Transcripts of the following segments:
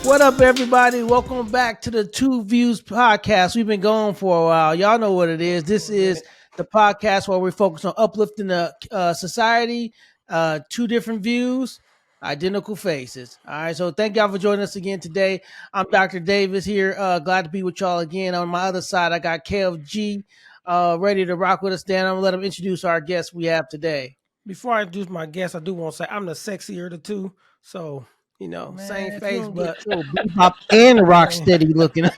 What up, everybody? Welcome back to the TuVues podcast. We've been going for a while. Y'all know what it is. This is the podcast where we focus on uplifting the society. Two different views, identical faces. All right. So thank y'all for joining us again today. I'm Dr. Davis here. Glad to be with y'all again. On my other side, I got Kev G. Ready to rock with us. Dan, I'm gonna let him introduce our guest we have today. Before I introduce my guest, I do want to say I'm the sexier of the two. So, same Man, if you face, don't get but your bebop and rock man. steady looking. All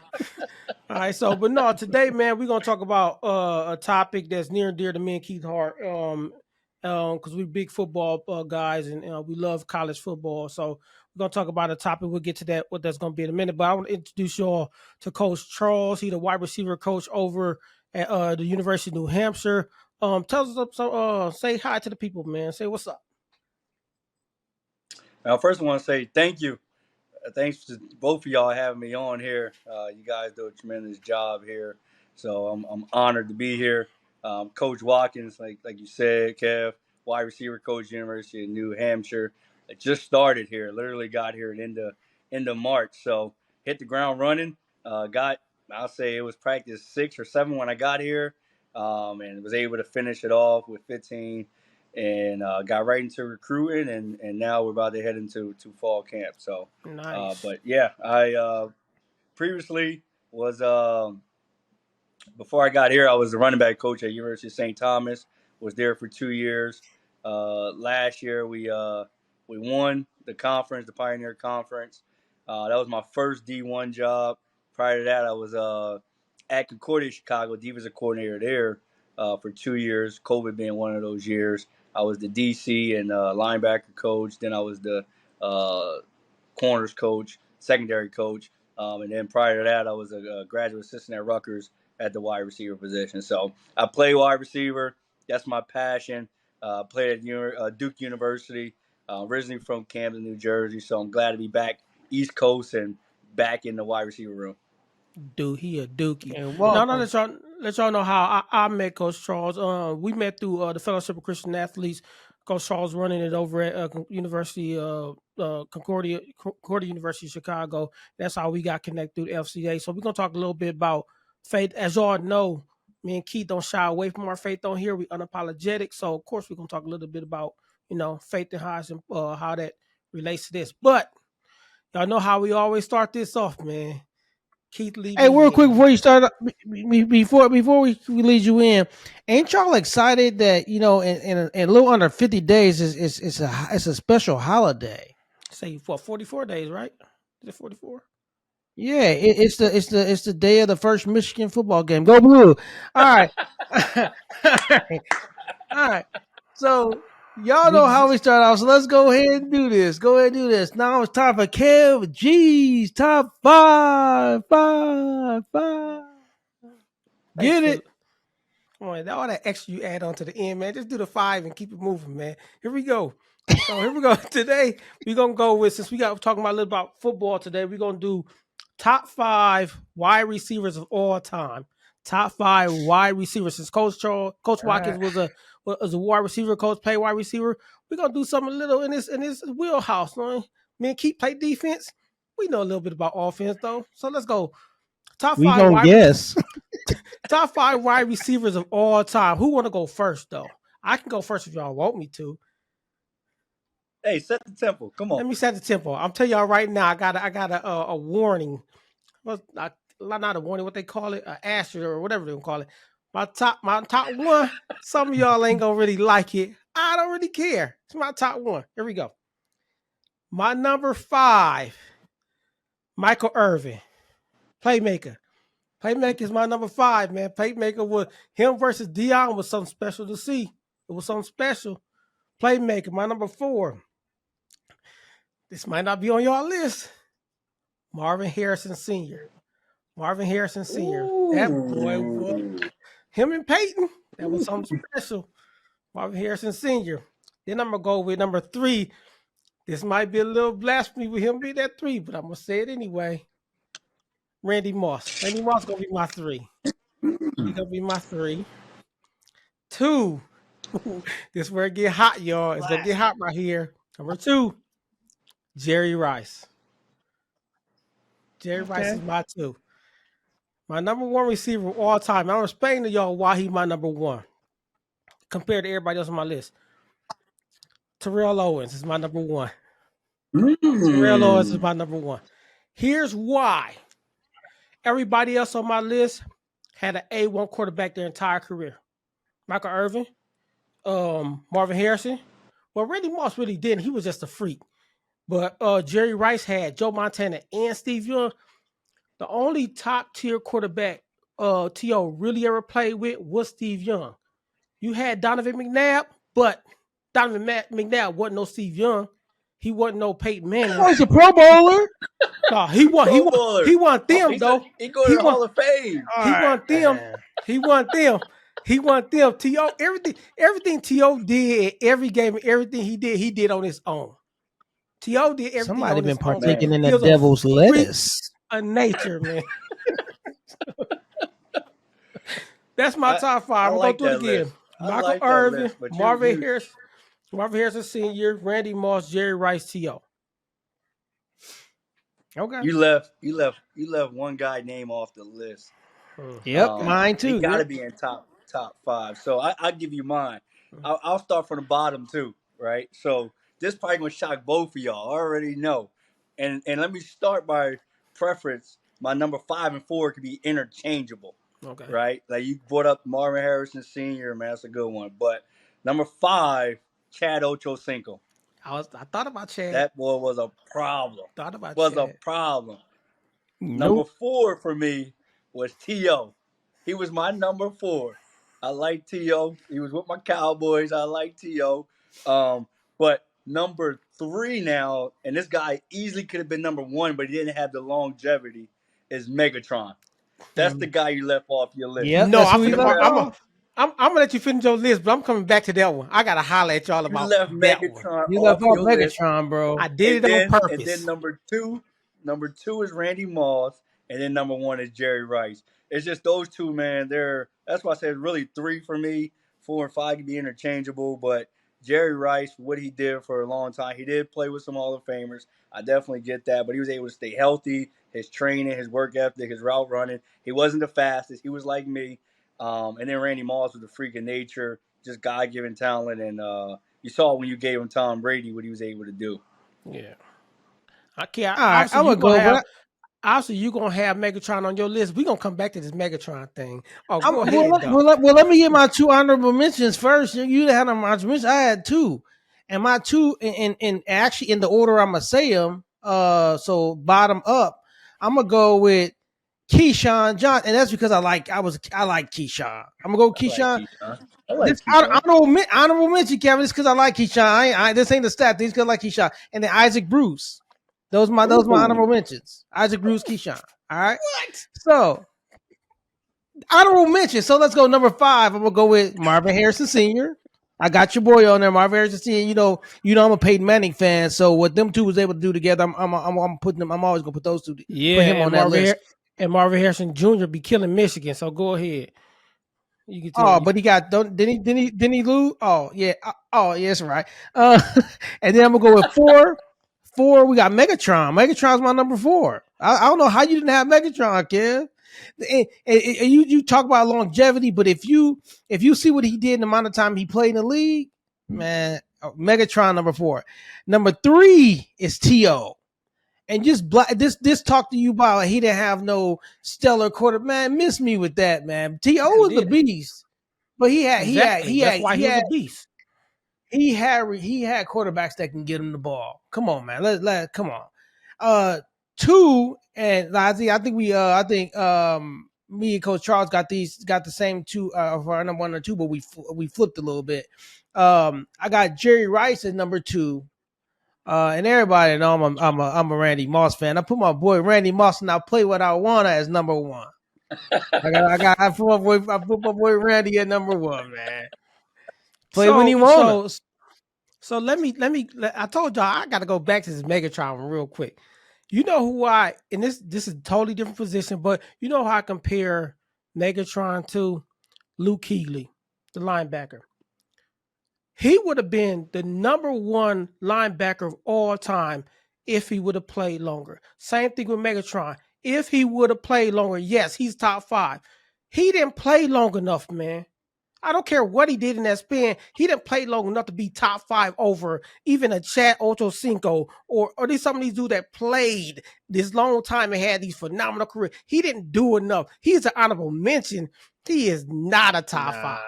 right, but no, today, man, we're gonna talk about a topic that's near and dear to me and Keith Hart. Because we're big football guys and we love college football. So we're gonna talk about a topic. We'll get to that what that's gonna be in a minute. But I want to introduce y'all to Coach Charles. He's the wide receiver coach over at the University of New Hampshire. Tell us say hi to the people, man. Say what's up. Now, first, I want to say thank you. Thanks to both of y'all having me on here. You guys do a tremendous job here, so I'm honored to be here. Coach Watkins, like you said, Kev, wide receiver coach, University of New Hampshire. I just started here. Literally got here at end of March, so hit the ground running. I'll say it was practice 6 or 7 when I got here, and was able to finish it off with 15 and got right into recruiting, and now we're about to head into fall camp. So, Nice. but yeah, I previously was before I got here, I was the running back coach at University of St. Thomas. Was there for 2 years. Last year we won the conference, the Pioneer Conference. That was my first D1 job. Prior to that, I was at Concordia, Chicago, defensive coordinator there for 2 years. COVID being one of those years. I was the DC and linebacker coach. Then I was the uh, corners coach, secondary coach. And then prior to that, I was a graduate assistant at Rutgers at the wide receiver position. So I play wide receiver. That's my passion. Played at Duke University, originally from Camden, New Jersey. So I'm glad to be back East Coast and back in the wide receiver room. Dude, he a dookie. And Now, now welcome. let y'all know how I met Coach Charles. We met through the Fellowship of Christian Athletes. Coach Charles running it over at University Concordia University of Chicago. That's how we got connected through the FCA. So we're gonna talk a little bit about faith. As y'all know, me and Keith don't shy away from our faith on here. We unapologetic. So of course we're gonna talk a little bit about faith and how that relates to this. But y'all know how we always start this off, man. Keith, lead Hey, real me quick in. before you start, before we lead you in, ain't y'all excited that in a little under 50 days it's a special holiday? Say what? 44 days, right? Is it 44? Yeah, it's the day of the first Michigan football game. Go blue! All right, all right, all right. So y'all We know how we just, start off. So let's go ahead and do this. Go ahead and do this. Now it's time for Kev G's top five, five, five. thanks Get for it? come on, all that extra you add on to the end, man. Just do the five and keep it moving, man. Here we go. So here we go. Today we're gonna go with since we got talking about a little about football today. We're gonna do top five wide receivers of all time. Top five wide receivers. Since Coach All Watkins right. was a wide receiver coach, play wide receiver. We're gonna do something a little in this wheelhouse. Man, me and Keith play defense. We know a little bit about offense though. So let's go. Top We five gonna wide re- guess. top five wide receivers of all time. Who want to go first though? I can go first if y'all want me to. Hey, set the tempo. Come on. Let me set the tempo. I'm telling y'all right now. I got a warning. Well, not a warning. What they call it, an asterisk or whatever they call it. My top one. Some of y'all ain't gonna really like it. I don't really care. It's my top one. Here we go. My number five, Michael Irvin, playmaker. Playmaker is my number five, man. Playmaker was him versus Dion was something special to see. It was something special. Playmaker, my number four. This might not be on your list. Marvin Harrison Sr. Marvin Harrison Sr. That boy was Ooh. him and Peyton. That was something special. Marvin Harrison Sr. Then I'm gonna go with number three. This might be a little blasphemy with him being that three, but I'm gonna say it anyway. Randy Moss. Randy Moss gonna be my three. He gonna be my three. Two. This is where it get hot, y'all. It's gonna get hot right here. Number two, Jerry Rice. Jerry Rice Okay. is my 2. My number 1 receiver of all time. I'm explaining to y'all why he's my number 1 compared to everybody else on my list. Terrell Owens is my number 1. Terrell Owens is Mm. my number 1. Here's why. Everybody else on my list had an A1 quarterback their entire career. Michael Irvin, Marvin Harrison. Well, Randy Moss really didn't. He was just a freak. But Jerry Rice had Joe Montana and Steve Young. The only top tier quarterback T.O. really ever played with was Steve Young. You had Donovan McNabb, but Donovan McNabb wasn't no Steve Young. He wasn't no Peyton Manning. Oh, he's a Pro Bowler. No, he won. He Pro won. Bowler. He won Oh, them though. he go to He the won. Hall of Fame. All He right, won them. man. He won them. He won them. T.O. Everything T.O. did, every game, everything he did on his own. T.O. did everything Somebody on been his own, man. partaking in He the was a devil's freak lettuce. of nature, man. That's my I top 5. I I'm gonna like go through it that again. list. I Michael like that Irvin, list. But Marvin Harrison Sr., Randy Moss, Jerry Rice, T.O. Okay. you left one guy name off the list. Yep, mine He too. got to Yep. be in top 5. So I'll give you mine. I'll start from the bottom too, right? So this probably gonna shock both of y'all. I already know. And let me start by preference. My number 5 and 4 could be interchangeable, Okay. right? Like you brought up Marvin Harrison Sr. Man, that's a good one. But number 5, Chad Ochocinco. I thought about Chad. That boy was a problem. Thought about Was a Chad. problem. Number Nope. 4 for me was T.O. He was my number 4. I like T.O. He was with my Cowboys. I like T.O. But number 3 now, and this guy easily could have been number 1, but he didn't have the longevity, is Megatron. That's the guy you left off your list. Yep, No, that's I who he finna. You left left off. I'm gonna let you finish your list, but I'm coming back to that one. I gotta holler at y'all you about left that one. Megatron You left off off your list. Megatron, bro. I did it on And then purpose. number two is Randy Moss, and then number 1 is Jerry Rice. It's just those two, man. That's why I said really 3 for me. 4 and 5 can be interchangeable, but Jerry Rice, what he did for a long time, he did play with some Hall of Famers. I definitely get that, but he was able to stay healthy. His training, his work ethic, his route running. He wasn't the fastest. He was like me. And then Randy Moss was a freak of nature, just God-given talent, and you saw when you gave him Tom Brady what he was able to do. Yeah. I can't. All right, Obviously, I'm you gonna gonna go, have. but Obviously, you gonna have Megatron on your list. We gonna come back to this Megatron thing. Oh, I'm go well. ahead, though. Let me get my 2 honorable mentions first. You had them honorable mentions. I had 2, and my 2 in actually in the order I'm gonna say them. So bottom up, I'm gonna go with Keyshawn John, and that's because I like Keyshawn. I'm gonna go I like Keyshawn. Keyshawn. I like This Keyshawn. honorable mention, Kevin. It's because I like Keyshawn. This ain't the stat. This because I like Keyshawn, and then Isaac Bruce. Those my Ooh. honorable mentions. Isaac Bruce, Keyshawn. All right. What? So honorable mention. So let's go number 5. I'm gonna go with Marvin Harrison Sr. I got your boy on there, Marvin Harrison Sr. I'm a Peyton Manning fan. So what them two was able to do together, I'm putting them. I'm always gonna put those two, Yeah, put him on that list. And Marvin Harrison Jr. be killing Michigan. So go ahead. You can tell. Oh, but he got don't didn't he lose? Oh yeah, yes, right. Uh, and then I'm gonna go with 4. 4, we got Megatron. Megatron's my number 4. I don't know how you didn't have Megatron, kid. And you talk about longevity, but if you see what he did in the amount of time he played in the league, man, Megatron number 4. Number 3 is T.O. And just this talk to you about he didn't have no stellar quarter, man. Miss me with that, man. T.O. He was the didn't. beast, but Exactly. That's why he was a beast. he had quarterbacks that can get him the ball. Come on, man. Come on. 2, and I think me and Coach Charles got the same 2 for our number 1 or 2, but we flipped a little bit. I got Jerry Rice at number 2. And everybody know I'm a Randy Moss fan. I put my boy Randy Moss and I play what I want as number 1. I put my boy Randy at number 1, man. Play when he wanna. So I told y'all I got to go back to this Megatron real quick. You know who and this is a totally different position, but you know how I compare Megatron to Luke Kuechly, the linebacker. He would have been the number 1 linebacker of all time if he would have played longer. Same thing with Megatron. if he would have played longer, yes, he's top 5. He didn't play long enough, man. I don't care what he did in that span. He didn't play long enough to be top 5 over even a Chad Ochocinco or these some of these dudes that played this long time and had these phenomenal careers. He didn't do enough. He's an honorable mention. He is not a top 5.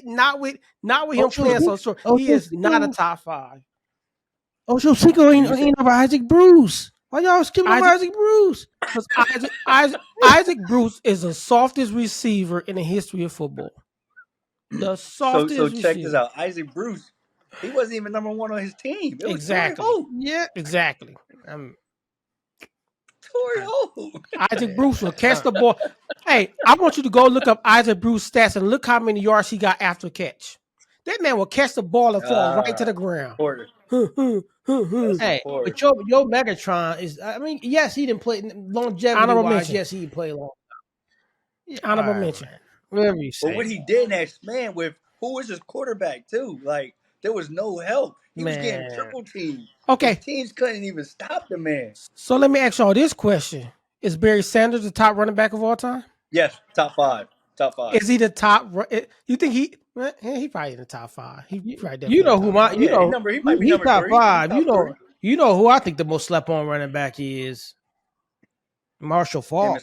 Not with him playing so short. He is not a top 5. Ochocinco ain't over Isaac Bruce. Why y'all skipping over Isaac Bruce? Because Isaac Bruce is the softest receiver in the history of football. The softest So check receiver. this out. Isaac Bruce, he wasn't even number 1 on his team. It was Exactly. Torrey Holt. Yeah, exactly. Torrey Holt. Isaac Bruce will catch the ball. Hey, I want you to go look up Isaac Bruce stats and look how many yards he got after catch. That man will catch the ball and fall right to the ground. Hey, but your Megatron is, I mean, yes, he didn't play longevity-wise. Yes, he played long. Honorable mention. Whatever you say. But what he did next, man, with who was his quarterback too? Like there was no help. He was getting triple teamed. Okay, his teams couldn't even stop the man. So let me ask y'all this question: is Barry Sanders the top running back of all time? Yes, top 5. Top 5. Is he the top? You think he probably in the top 5? He probably you know who my you know he might be number top 3. 5. You know who I think the most slept on running back is Marshall Faulk.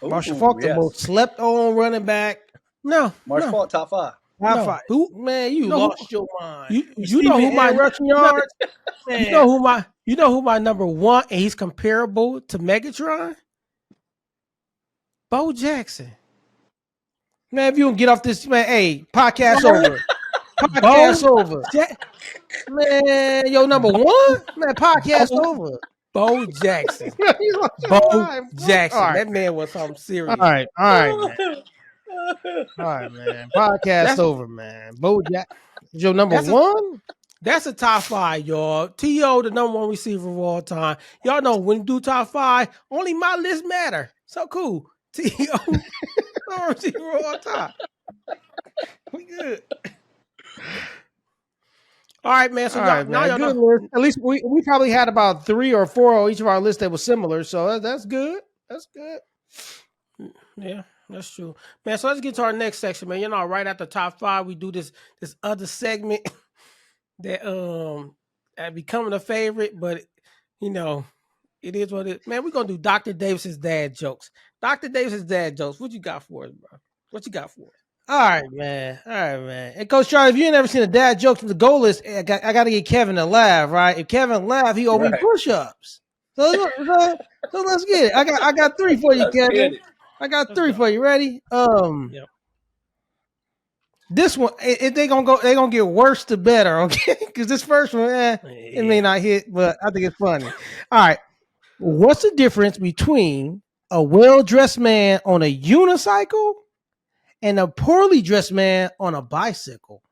Marshall Faulk, the most slept on running back. No, Marshall Faulk, top 5. Top 5. Who? Man, you lost your mind. You know who my rushing yards? You know who my number 1, and he's comparable to Megatron? Bo Jackson. Man, if you don't get off this, man, hey, podcast over. Podcast over. Man, yo, number 1? Man, podcast over. Bo Jackson. Bo Jackson. Right. That man was something serious. All right, man. All right, man. Podcast over, man. Bo Jackson. Your number 1? That's a top 5, y'all. T.O., the number 1 receiver of all time. Y'all know when you do top 5, only my list matter. So cool. T.O., number receiver of all time. We good. All right, man. So y'all know. At least we probably had about 3 or 4 on each of our lists that was similar. So that's good. That's good. Yeah, that's true, man. So let's get to our next section, man. You know, right after top 5, we do this other segment that becoming a favorite, but you know, it is what it is. Man, we're gonna do Dr. Davis's dad jokes. Dr. Davis's dad jokes. What you got for us, bro? What you got for us? All right, man. And Coach Charlie, if you ain't never seen a dad joke, the goal is I got to get Kevin to laugh, right? If Kevin laugh, he owe me push-ups. So let's get it. I got 3 for you, Kevin. I got 3 for you. Ready? Yep. This one, they gonna get worse to better, okay? Because this first one, it may not hit, but I think it's funny. All right. What's the difference between a well-dressed man on a unicycle and a poorly dressed man on a bicycle?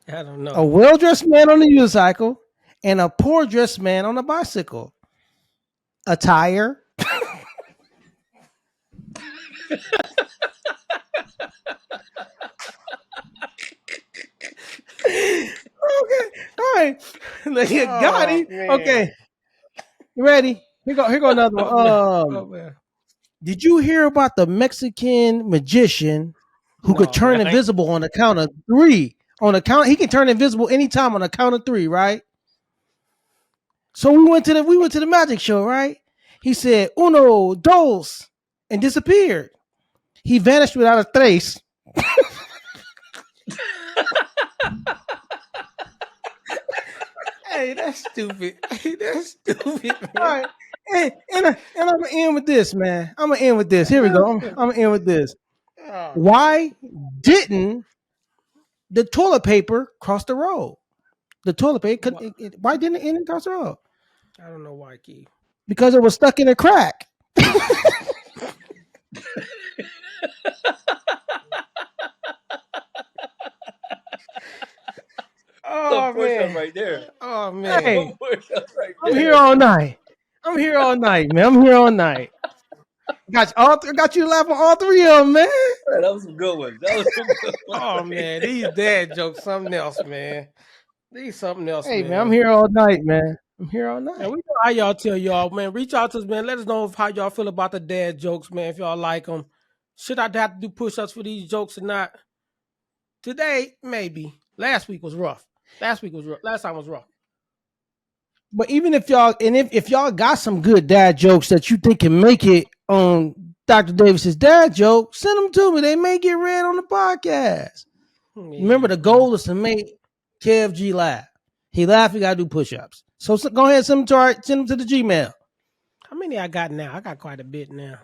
I don't know. A well-dressed man on a unicycle and a poor dressed man on a bicycle. Attire. Okay. All right. You got him. Okay. You ready? Here go another one. Did you hear about the Mexican magician who could turn invisible on the count of 3? He can turn invisible anytime on the count of 3, right? So we went to the magic show, right? He said uno, dos, and disappeared. He vanished without a trace. Hey, that's stupid. All right. And I'm gonna end with this, man. I'm gonna end with this. Here we go. I'm gonna end with this. Why didn't the toilet paper cross the road? The toilet paper. Why didn't it cross the road? I don't know why, Keith. Because it was stuck in a crack. Oh man! Right there. Oh man! Hey, I'm here all night. Man. I'm here all night. Got you laughing all 3 of them, man. Yeah, that was some good ones. Oh man, these dad jokes something else, man. These something else. Hey man, I'm here all night, man. I'm here all And night. we know how y'all tell y'all, man. Reach out to us, man. Let us know how y'all feel about the dad jokes, man. If y'all like them, should I have to do push-ups for these jokes or not? Today, maybe. Last week was rough. Last week was rough. Last time was rough. But even if y'all and if y'all got some good dad jokes that you think can make it on Dr. Davis's dad joke, send them to me. They may get read on the podcast. Remember, Yeah, the man. goal is to make Kev G laugh. He laugh, he gotta do push-ups. So go ahead, send them to the Gmail. How many I got now? I got quite a bit now.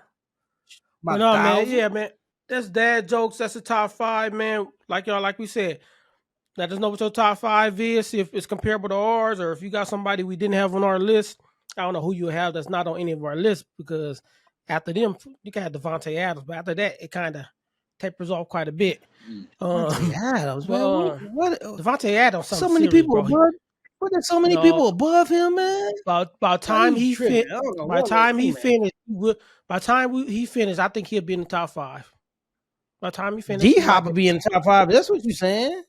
But About a no, man. thousand. Yeah, man. That's dad jokes. That's the top five, man. Like we said. Let us know what your top five is. See if it's comparable to ours, or if you got somebody we didn't have on our list. I don't know who you have that's not on any of our lists because after them, you can have Devontae Adams, but after that, it kind of tapers off quite a bit. Mm. Devontae Um, Adams, but man. What Devontae Adams, something so many serious, people bro. above? What there's so many No, people above him, man? about Now time you he tripping. fit. I don't know By the what with time you, he man. finished, he finished, I think he'll be in the top five. By the time he finished, D he Hop might will be. be in the top five. That's what you saying.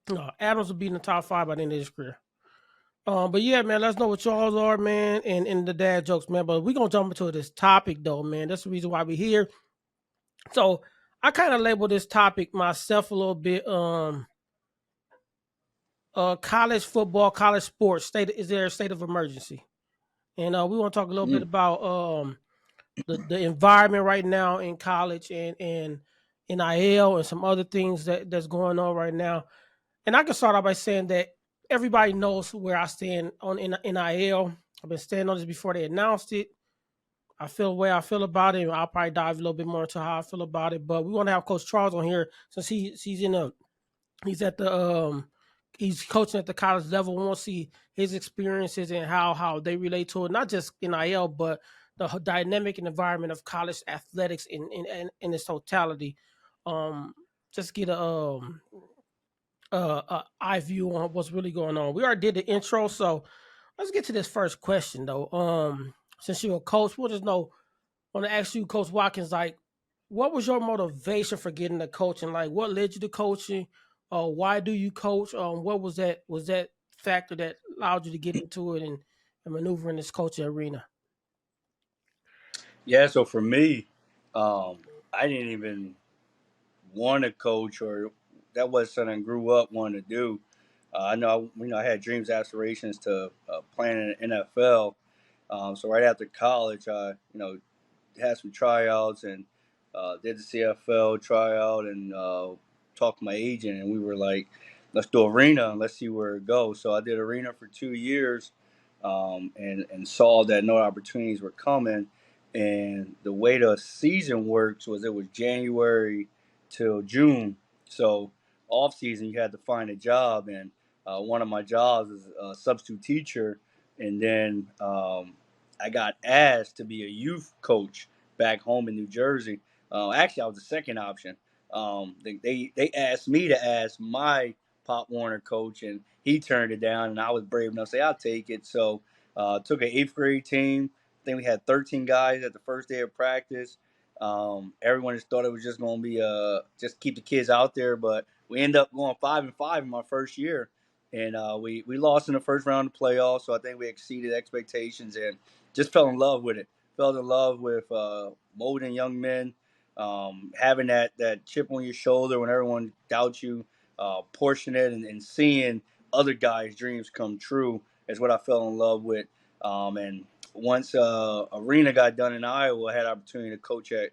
No, Adams will be in the top five by the end of his career. But yeah, man, let us know what y'all's are, man, and the dad jokes, man. But we're gonna jump into this topic though, man. That's the reason why we're here. So I kind of labeled this topic myself a little bit. College football, college sports, is there a state of emergency? And we want to talk a little bit Mm. about the environment right now in college and NIL and some other things that's going on right now. And I can start off by saying that everybody knows where I stand on NIL. I've been standing on this before they announced it. I feel the way I feel about it. I'll probably dive a little bit more into how I feel about it. But we want to have Coach Charles on here since he's at the he's coaching at the college level. We want to see his experiences and how they relate to it, not just NIL, but the dynamic and environment of college athletics in its totality. Um, just get a eye view on what's really going on. We already did the intro, so let's get to this first question though. Since you're a coach, we'll just know. Want to ask you, Coach Watkins, like, what was your motivation for getting the coaching? Like, what led you to coaching? Why do you coach? What was that? Was that factor that allowed you to get into it and maneuver in this coaching arena? Yeah, so for me, I didn't even want to coach, or that was something I grew up wanting to do. I know, I had dreams, aspirations to play in the NFL. So right after college, I, had some tryouts and did the CFL tryout and talked to my agent, and we were like, let's do arena and let's see where it goes. So I did arena for 2 years, and saw that no opportunities were coming. And the way the season works was it was January till June. So off season you had to find a job, and one of my jobs is a substitute teacher, and then I got asked to be a youth coach back home in New Jersey. Actually, I was the second option. They asked me to ask my Pop Warner coach, and he turned it down, and I was brave enough to say I'll take it. So took an eighth grade team. I think we had 13 guys at the first day of practice. Everyone just thought it was just going to be just keep the kids out there, but we ended up going 5-5 in my first year, and we lost in the first round of the playoffs. So I think we exceeded expectations and just fell in love with it. Fell in love with molding young men, having that chip on your shoulder when everyone doubts you, portion it and seeing other guys' dreams come true is what I fell in love with. And once Arena got done in Iowa, I had opportunity to coach at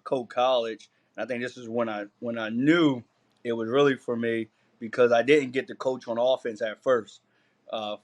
Coe College. And I think this is when I knew it was really for me because I didn't get to coach on offense at first.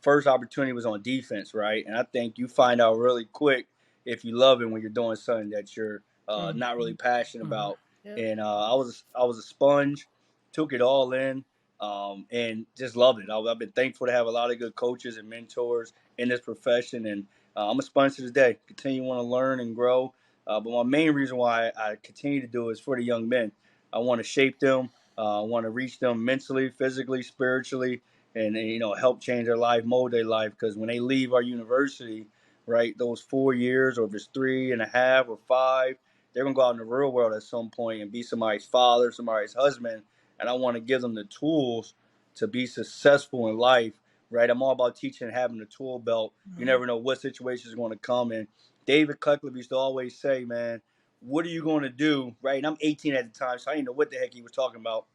First opportunity was on defense, right? And I think you find out really quick if you love it when you're doing something that you're not really passionate Mm-hmm. about. Yeah. And I was a sponge, took it all in, and just loved it. I've been thankful to have a lot of good coaches and mentors in this profession, and I'm a sponge to this day. Continue want to learn and grow. But my main reason why I continue to do it is for the young men. I want to shape them. I want to reach them mentally, physically, spiritually, and help change their life, mold their life. Because when they leave our university, right, those 4 years, or if it's 3.5 or 5, they're gonna go out in the real world at some point and be somebody's father, somebody's husband, and I want to give them the tools to be successful in life right? I'm all about teaching and having a tool belt. You Mhm. never know what situation is going to come. And David Cutcliffe used to always say, man, what are you going to do, right? And I'm 18 at the time, so I didn't know what the heck he was talking about.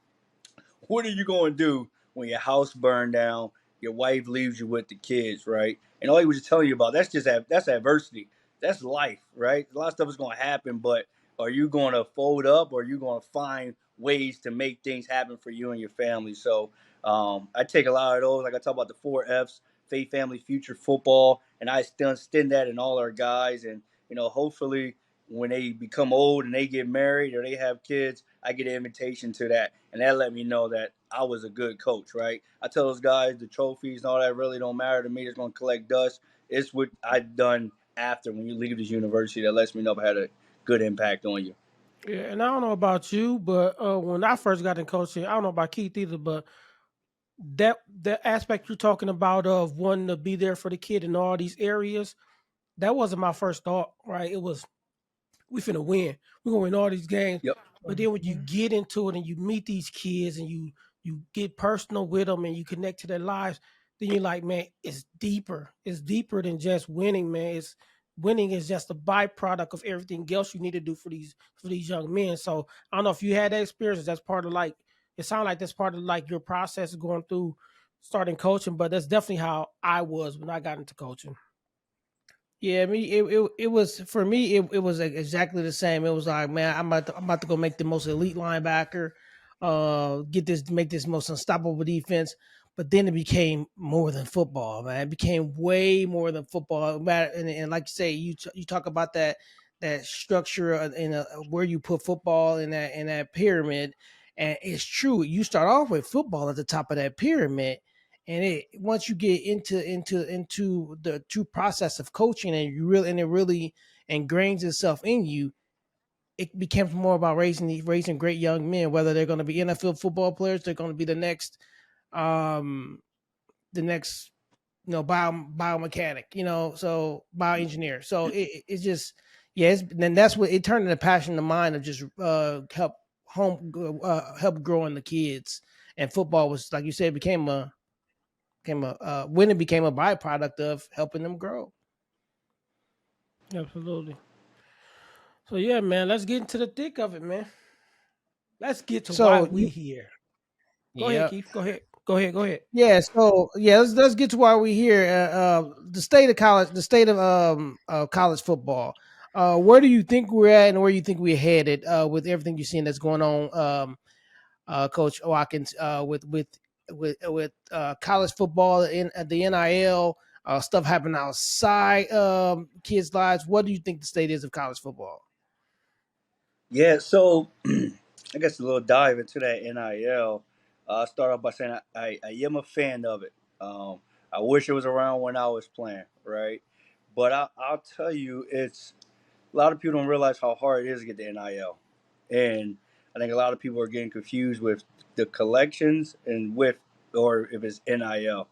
What are you going to do when your house burned down, your wife leaves you with the kids, right? And all he was just telling you about, that's adversity. That's life, right? A lot of stuff is going to happen, but are you going to fold up, or are you going to find ways to make things happen for you and your family? So I take a lot of those. Like I talk about the 4 F's: faith, family, future, football, and I still extend that in all our guys. And hopefully when they become old and they get married or they have kids, I get an invitation to that, and that let me know that I was a good coach, right? I tell those guys the trophies and all that really don't matter to me. It's going to collect dust. It's what I've done after when you leave this university that lets me know if I had a good impact on you. Yeah, and I don't know about you, but when I first got in coaching, I don't know about Keith either, but that aspect you're talking about of wanting to be there for the kid in all these areas, that wasn't my first thought, right? It was we finna win. We're gonna win all these games. Yep. But then when you get into it and you meet these kids and you get personal with them and you connect to their lives, then you're like, man, it's deeper. It's deeper than just winning, man. It's winning is just a byproduct of everything else you need to do for these young men. So I don't know if you had that experience. That's part of like it sounds like that's part of like your process going through starting coaching, but that's definitely how I was when I got into coaching. Yeah, it was for me. It was exactly the same. It was like, man, I'm about to go make the most elite linebacker, get this make this most unstoppable defense. But then it became more than football, man. It became way more than football. And like you say, you talk about that structure in where you put football in that pyramid, and it's true. You start off with football at the top of that pyramid, and it once you get into the true process of coaching and it really ingrains itself in you, it becomes more about raising great young men, whether they're going to be NFL football players, they're going to be um the next biomechanic, so bioengineer. So it's just, yes, then that's what it turned into passion of mine of just help growing the kids. And football was, like you said, became a winning became a byproduct of helping them grow. Absolutely. So yeah, man, let's get into the thick of it, man. Let's get to why So we here. Go ahead, yeah, Keith. Go ahead. Go ahead. Go ahead. yeah. So yeah, let's get to why we here. The state of college, the state of college football. Where do you think we're at, and where you think we're headed with everything you're seeing that's going on, Coach Watkins, with college football in the NIL stuff happening outside kids' lives? What do you think the state is of college football? Yeah, so I guess a little dive into that NIL. I'll start off by saying I am a fan of it. I wish it was around when I was playing, right? But I'll tell you, it's a lot of people don't realize how hard it is to get the NIL, and I think a lot of people are getting confused with the collections and with or if it's NIL,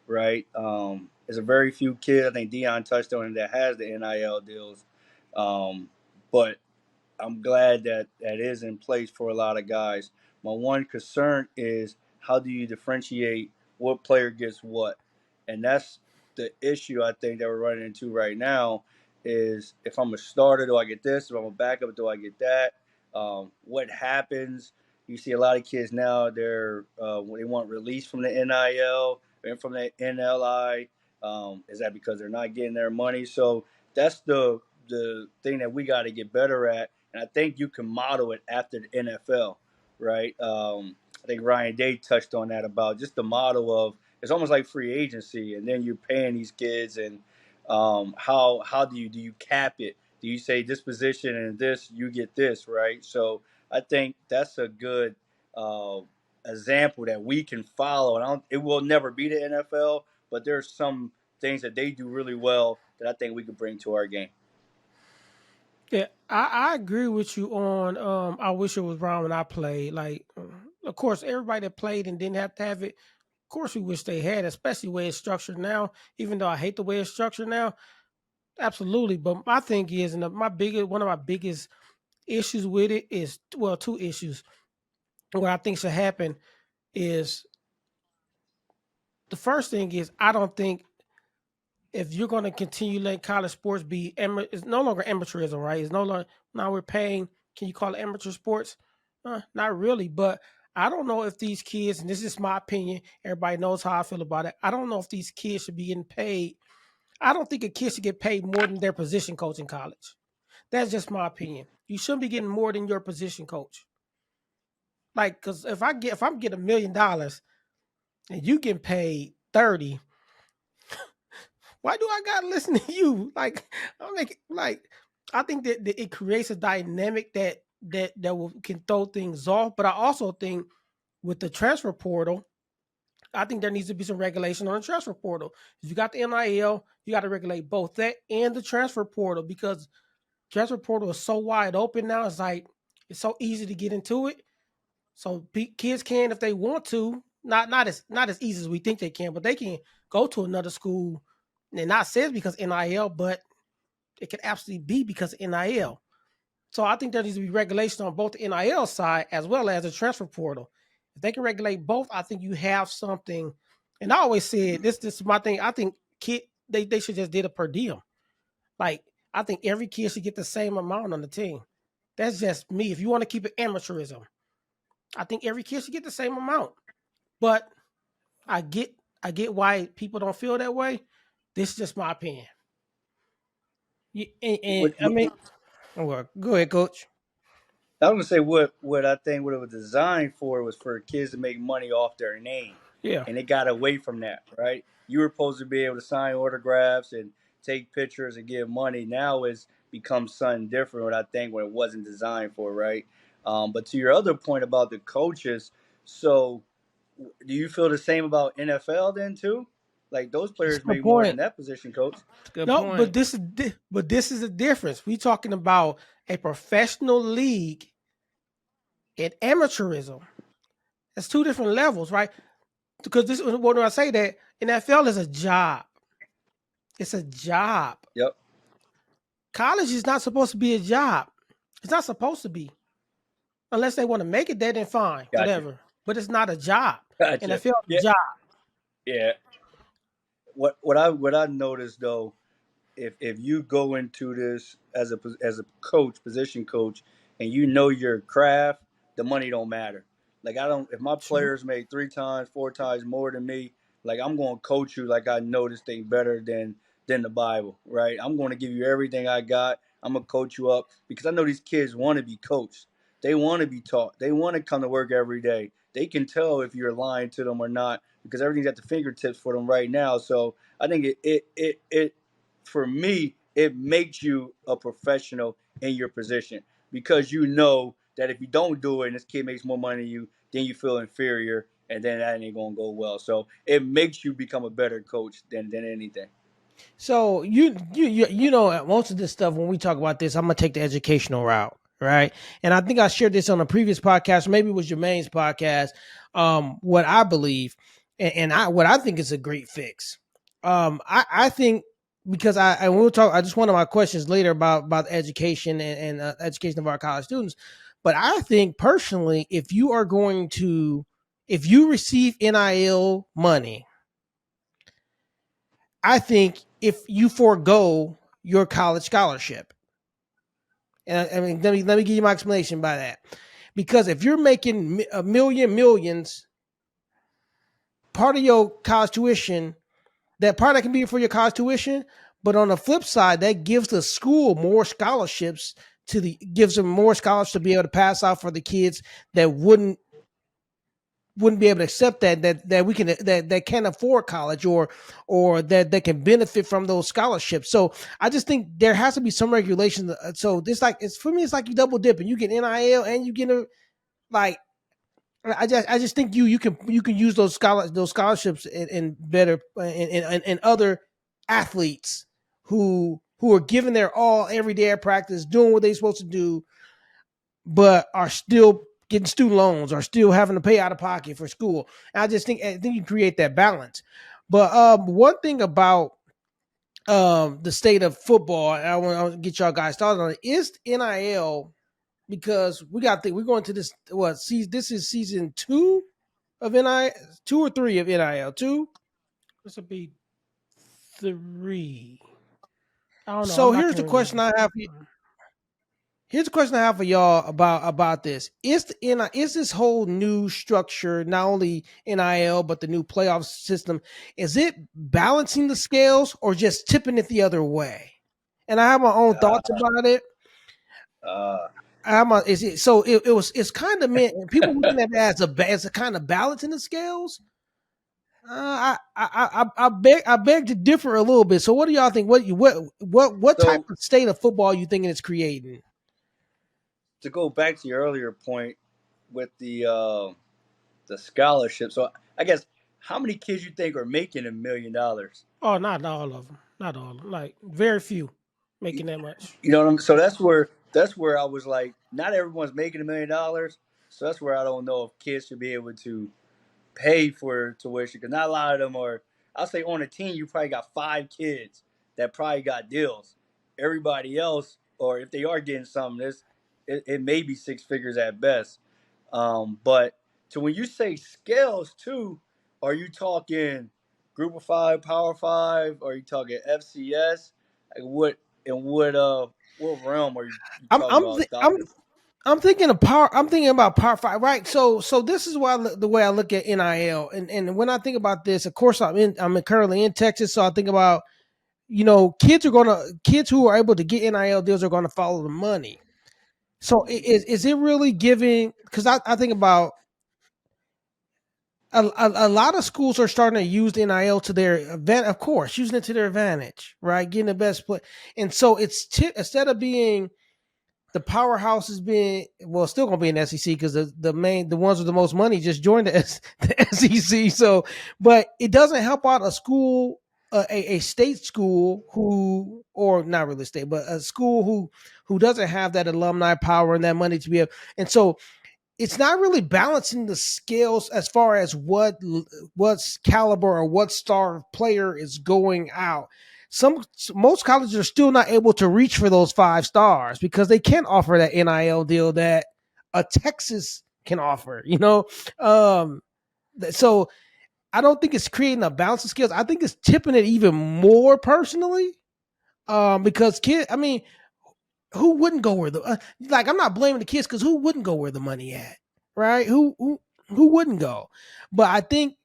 right? There's a very few kids. I think Dion touched on it that has the NIL deals, but I'm glad that that is in place for a lot of guys. My one concern is how do you differentiate what player gets what, and that's the issue I think that we're running into right now. Is if I'm a starter, do I get this? If I'm a backup, do I get that? What happens? You see a lot of kids now. They want release from the NIL and from the NLI. Is that because they're not getting their money? So that's the thing that we got to get better at, and I think you can model it after the NFL, right? I think Ryan Day touched on that about just the model of it's almost like free agency, and then you're paying these kids, and how do you cap it? Do you say this position and this you get this, right? So I think that's a good uh, example that we can follow, and it will never be the NFL, but there's some things that they do really well that I think we could bring to our game. Yeah, I agree with you on. I wish it was around when I played. Like, of course, everybody that played and didn't have to have it. Of course, we wish they had, especially the way it's structured now. Even though I hate the way it's structured now, absolutely. But my thing is, and one of my biggest issues with it is, well, two issues. What I think should happen is the first thing is I don't think if you're going to continue letting college sports be it's no longer amateurism, right? It's no longer now we're paying. Can you call it amateur sports? Not really, but I don't know if these kids, and this is my opinion. Everybody knows how I feel about it. I don't know if these kids should be getting paid. I don't think a kid should get paid more than their position coach in college. That's just my opinion. You shouldn't be getting more than your position coach. Like, because if I'm getting $1 million and you get paid 30, why do I gotta listen to you? Like, I think that it creates a dynamic that can throw things off. But I also think with the transfer portal, I think there needs to be some regulation on the transfer portal. If you got the NIL, you got to regulate both that and the transfer portal because transfer portal is so wide open now. It's like it's so easy to get into it. So kids can, if they want to, not as easy as we think they can, but they can go to another school and not say it's because NIL, but it could absolutely be because of NIL. So I think there needs to be regulation on both the NIL side as well as the transfer portal. If they can regulate both, I think you have something. And I always said this is my thing. I think they should just did a per diem. Like I think every kid should get the same amount on the team. That's just me. If you want to keep it amateurism, I think every kid should get the same amount. But I get why people don't feel that way. This is just my opinion. And I mean, well, go ahead, coach. I was gonna say what I think what it was designed for was for kids to make money off their name, Yeah. and it got away from that. Right? You were supposed to be able to sign autographs and take pictures and give money. Now it's become something different. What I think what it wasn't designed for. Right? But to your other point about the coaches, so do you feel the same about NFL then too? Like those That's a players good make more than point. that position coach. That's a good No, point. but this is the difference. We talking about a professional league and amateurism. That's two different levels, right? Because this when I say that NFL is a job. It's a job. Yep. College is not supposed to be a job. It's not supposed to be. Unless they want to make it there, then fine, Gotcha. whatever. But it's not a job. Gotcha. NFL is Yeah. a job. Yeah. What I noticed though, if you go into this as a coach, position coach, and you know your craft, the money don't matter. Like I don't, if my True. players make 3 times, 4 times more than me, like I'm going to coach you like I know this thing better than the Bible, right? I'm going to give you everything I got. I'm gonna coach you up because I know these kids want to be coached. They want to be taught. They want to come to work every day. They can tell if you're lying to them or not because everything's at the fingertips for them right now. So I think it for me, it makes you a professional in your position because you know that if you don't do it and this kid makes more money than you, then you feel inferior and then that ain't gonna go well. So it makes you become a better coach than anything. So you know most of this stuff when we talk about this, I'm gonna take the educational route, right? And I think I shared this on a previous podcast, maybe it was Jermaine's podcast. What I believe and I what I think is a great fix. I think because I will talk. I just one of my questions later about education and education of our college students. But I think personally, if you receive NIL money, I think if you forego your college scholarship, and I mean, let me give you my explanation by that. Because if you're making a millions, part of your college tuition, that part that can be for your college tuition, but on the flip side, that gives the school more scholarships gives them more scholarships to be able to pass out for the kids that wouldn't be able to accept that we can that can't afford college or that can benefit from those scholarships. So I just think there has to be some regulation. So this like it's for me, it's like you double dipping. You get NIL and you get like I just think you can use those scholarships in better in other athletes who are giving their all every day at practice, doing what they're supposed to do, but are still getting student loans or still having to pay out of pocket for school. And I think you create that balance. But one thing about the state of football, and I want to get y'all guys started on it, is NIL because we're going to this this is season 2 of NIL, 2 or 3 of NIL, 2. This will be 3. I don't know. So I here's can't the question remember. I have. Here's a question I have for y'all about this. Is this whole new structure, not only NIL but the new playoff system, is it balancing the scales or just tipping it the other way? And I have my own thoughts Uh, about it. uh, Is it so? It's kind of meant people looking at it as a kind of balance in the scales. I beg to differ a little bit. So what do y'all think? What type so of state of football you thinking it's creating? to go back to your earlier point with the scholarship, so I guess how many kids you think are making $1 million? Oh, not all of them. Not all of them. Like very few You making that much. know what I'm? So that's where I was like, not everyone's making $1 million. So that's where I don't know if kids should be able to pay for tuition because not a lot of them are. I'll say on a team, you probably got 5 kids that probably got deals. Everybody else, or if they are getting something, it may be 6 figures at best. But so when you say scales too, are you talking Group of Five, Power Five? Are you talking FCS? Like what realm are you I'm talking I'm about? th- I'm I'm thinking of power. I'm thinking about Power Five, right? So this is why the way I look at NIL, and when I think about this, of course I'm currently in Texas, so I think about kids who are able to get NIL deals are gonna follow the money. So is it really giving? Because I think about a lot of schools are starting to use NIL to their event, of course, using it to their advantage, right? Getting the best play, and so instead of being the powerhouse is being well, still gonna be in SEC because the ones with the most money just joined the SEC. So, but it doesn't help out a school, a state school who, or not really state, but a school who doesn't have that alumni power and that money to be able. And so it's not really balancing the scales as far as what's caliber or what star player is going out. Most colleges are still not able to reach for those 5 stars because they can't offer that NIL deal that a Texas can offer. Um, so I don't think it's creating a balance of skills. I think it's tipping it even more personally. Because I mean, who wouldn't go where the like? I'm not blaming the kids because who wouldn't go where the money at, right? Who wouldn't go? But I think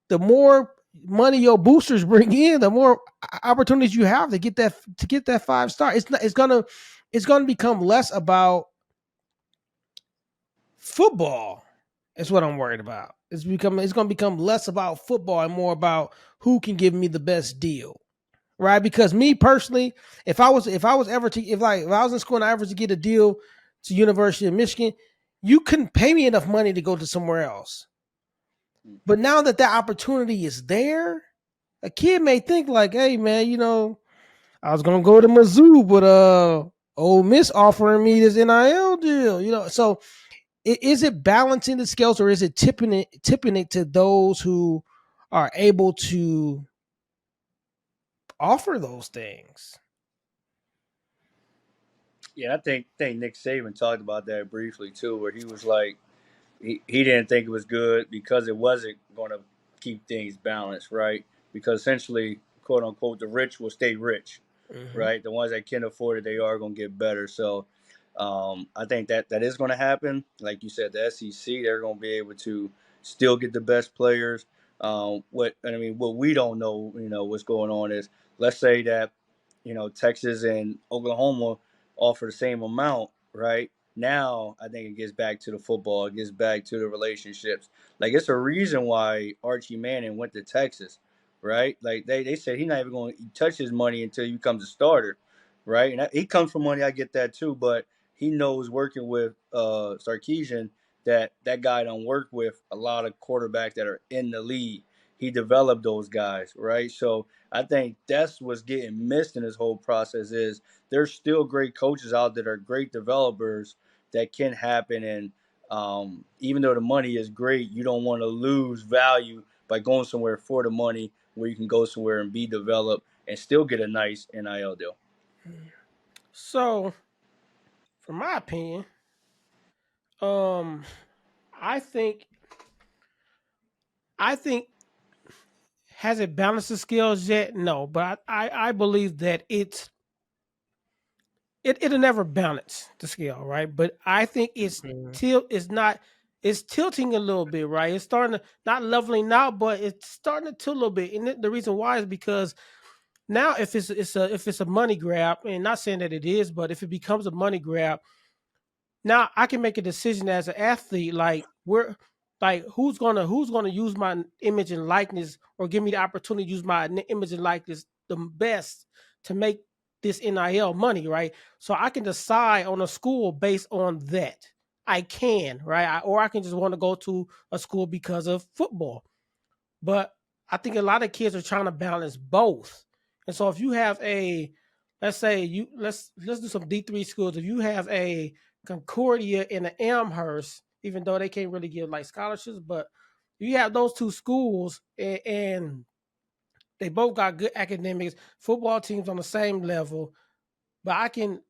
the more money your boosters bring in, the more opportunities you have to get that 5 star. It's gonna become less about football. Is what I'm worried about. It's gonna become less about football and more about who can give me the best deal, right? Because me personally, if I was ever to if I was in school and I ever to get a deal to University of Michigan, you couldn't pay me enough money to go to somewhere else. But now that opportunity is there, a kid may think like, "Hey, man, I was gonna go to Mizzou, but Ole Miss offering me this NIL deal." So is it balancing the scales or is it tipping it to those who are able to offer those things? Yeah, I think Nick Saban talked about that briefly too, where he was like, he didn't think it was good because it wasn't going to keep things balanced, right? Because essentially, quote unquote, the rich will stay rich, Hmm. right? The ones that can afford it, they are going to get better. So I think that is going to happen. Like you said, the SEC, they're going to be able to still get the best players. What we don't know, what's going on is, let's say that, Texas and Oklahoma offer the same amount, right? Now I think it gets back to the football. It gets back to the relationships. Like, it's a reason why Archie Manning went to Texas, right? Like they said he's not even going to touch his money until he becomes a starter, right? And he comes from money. I get that too, but he knows working with Sarkeesian that guy don't work with a lot of quarterbacks that are in the league. He developed those guys, right? So I think that's what's getting missed in this whole process is there's still great coaches out there that are great developers that can happen. And even though the money is great, you don't want to lose value by going somewhere for the money where you can go somewhere and be developed and still get a nice NIL deal. So, for my opinion, um, I think I think Has it balanced the scales yet? No, but I believe that it'll never balance the scale, right? But I think Mhm. it's not it's tilting a little bit, right? It's starting to not leveling out, but it's starting to tilt a little bit. And the reason why is because now if it's a money grab, and not saying that it is, but if it becomes a money grab, now I can make a decision as an athlete, like where, like who's gonna use my image and likeness, or give me the opportunity to use my image and likeness the best to make this NIL money, right? So I can decide on a school based on that. I can, right? Or I can just want to go to a school because of football. But I think a lot of kids are trying to balance both. And so if you have a, let's say you let's do some D3 schools. If you have a Concordia and an Amherst, even though they can't really give like scholarships, but you have those two schools, and they both got good academics, football teams on the same level. But I can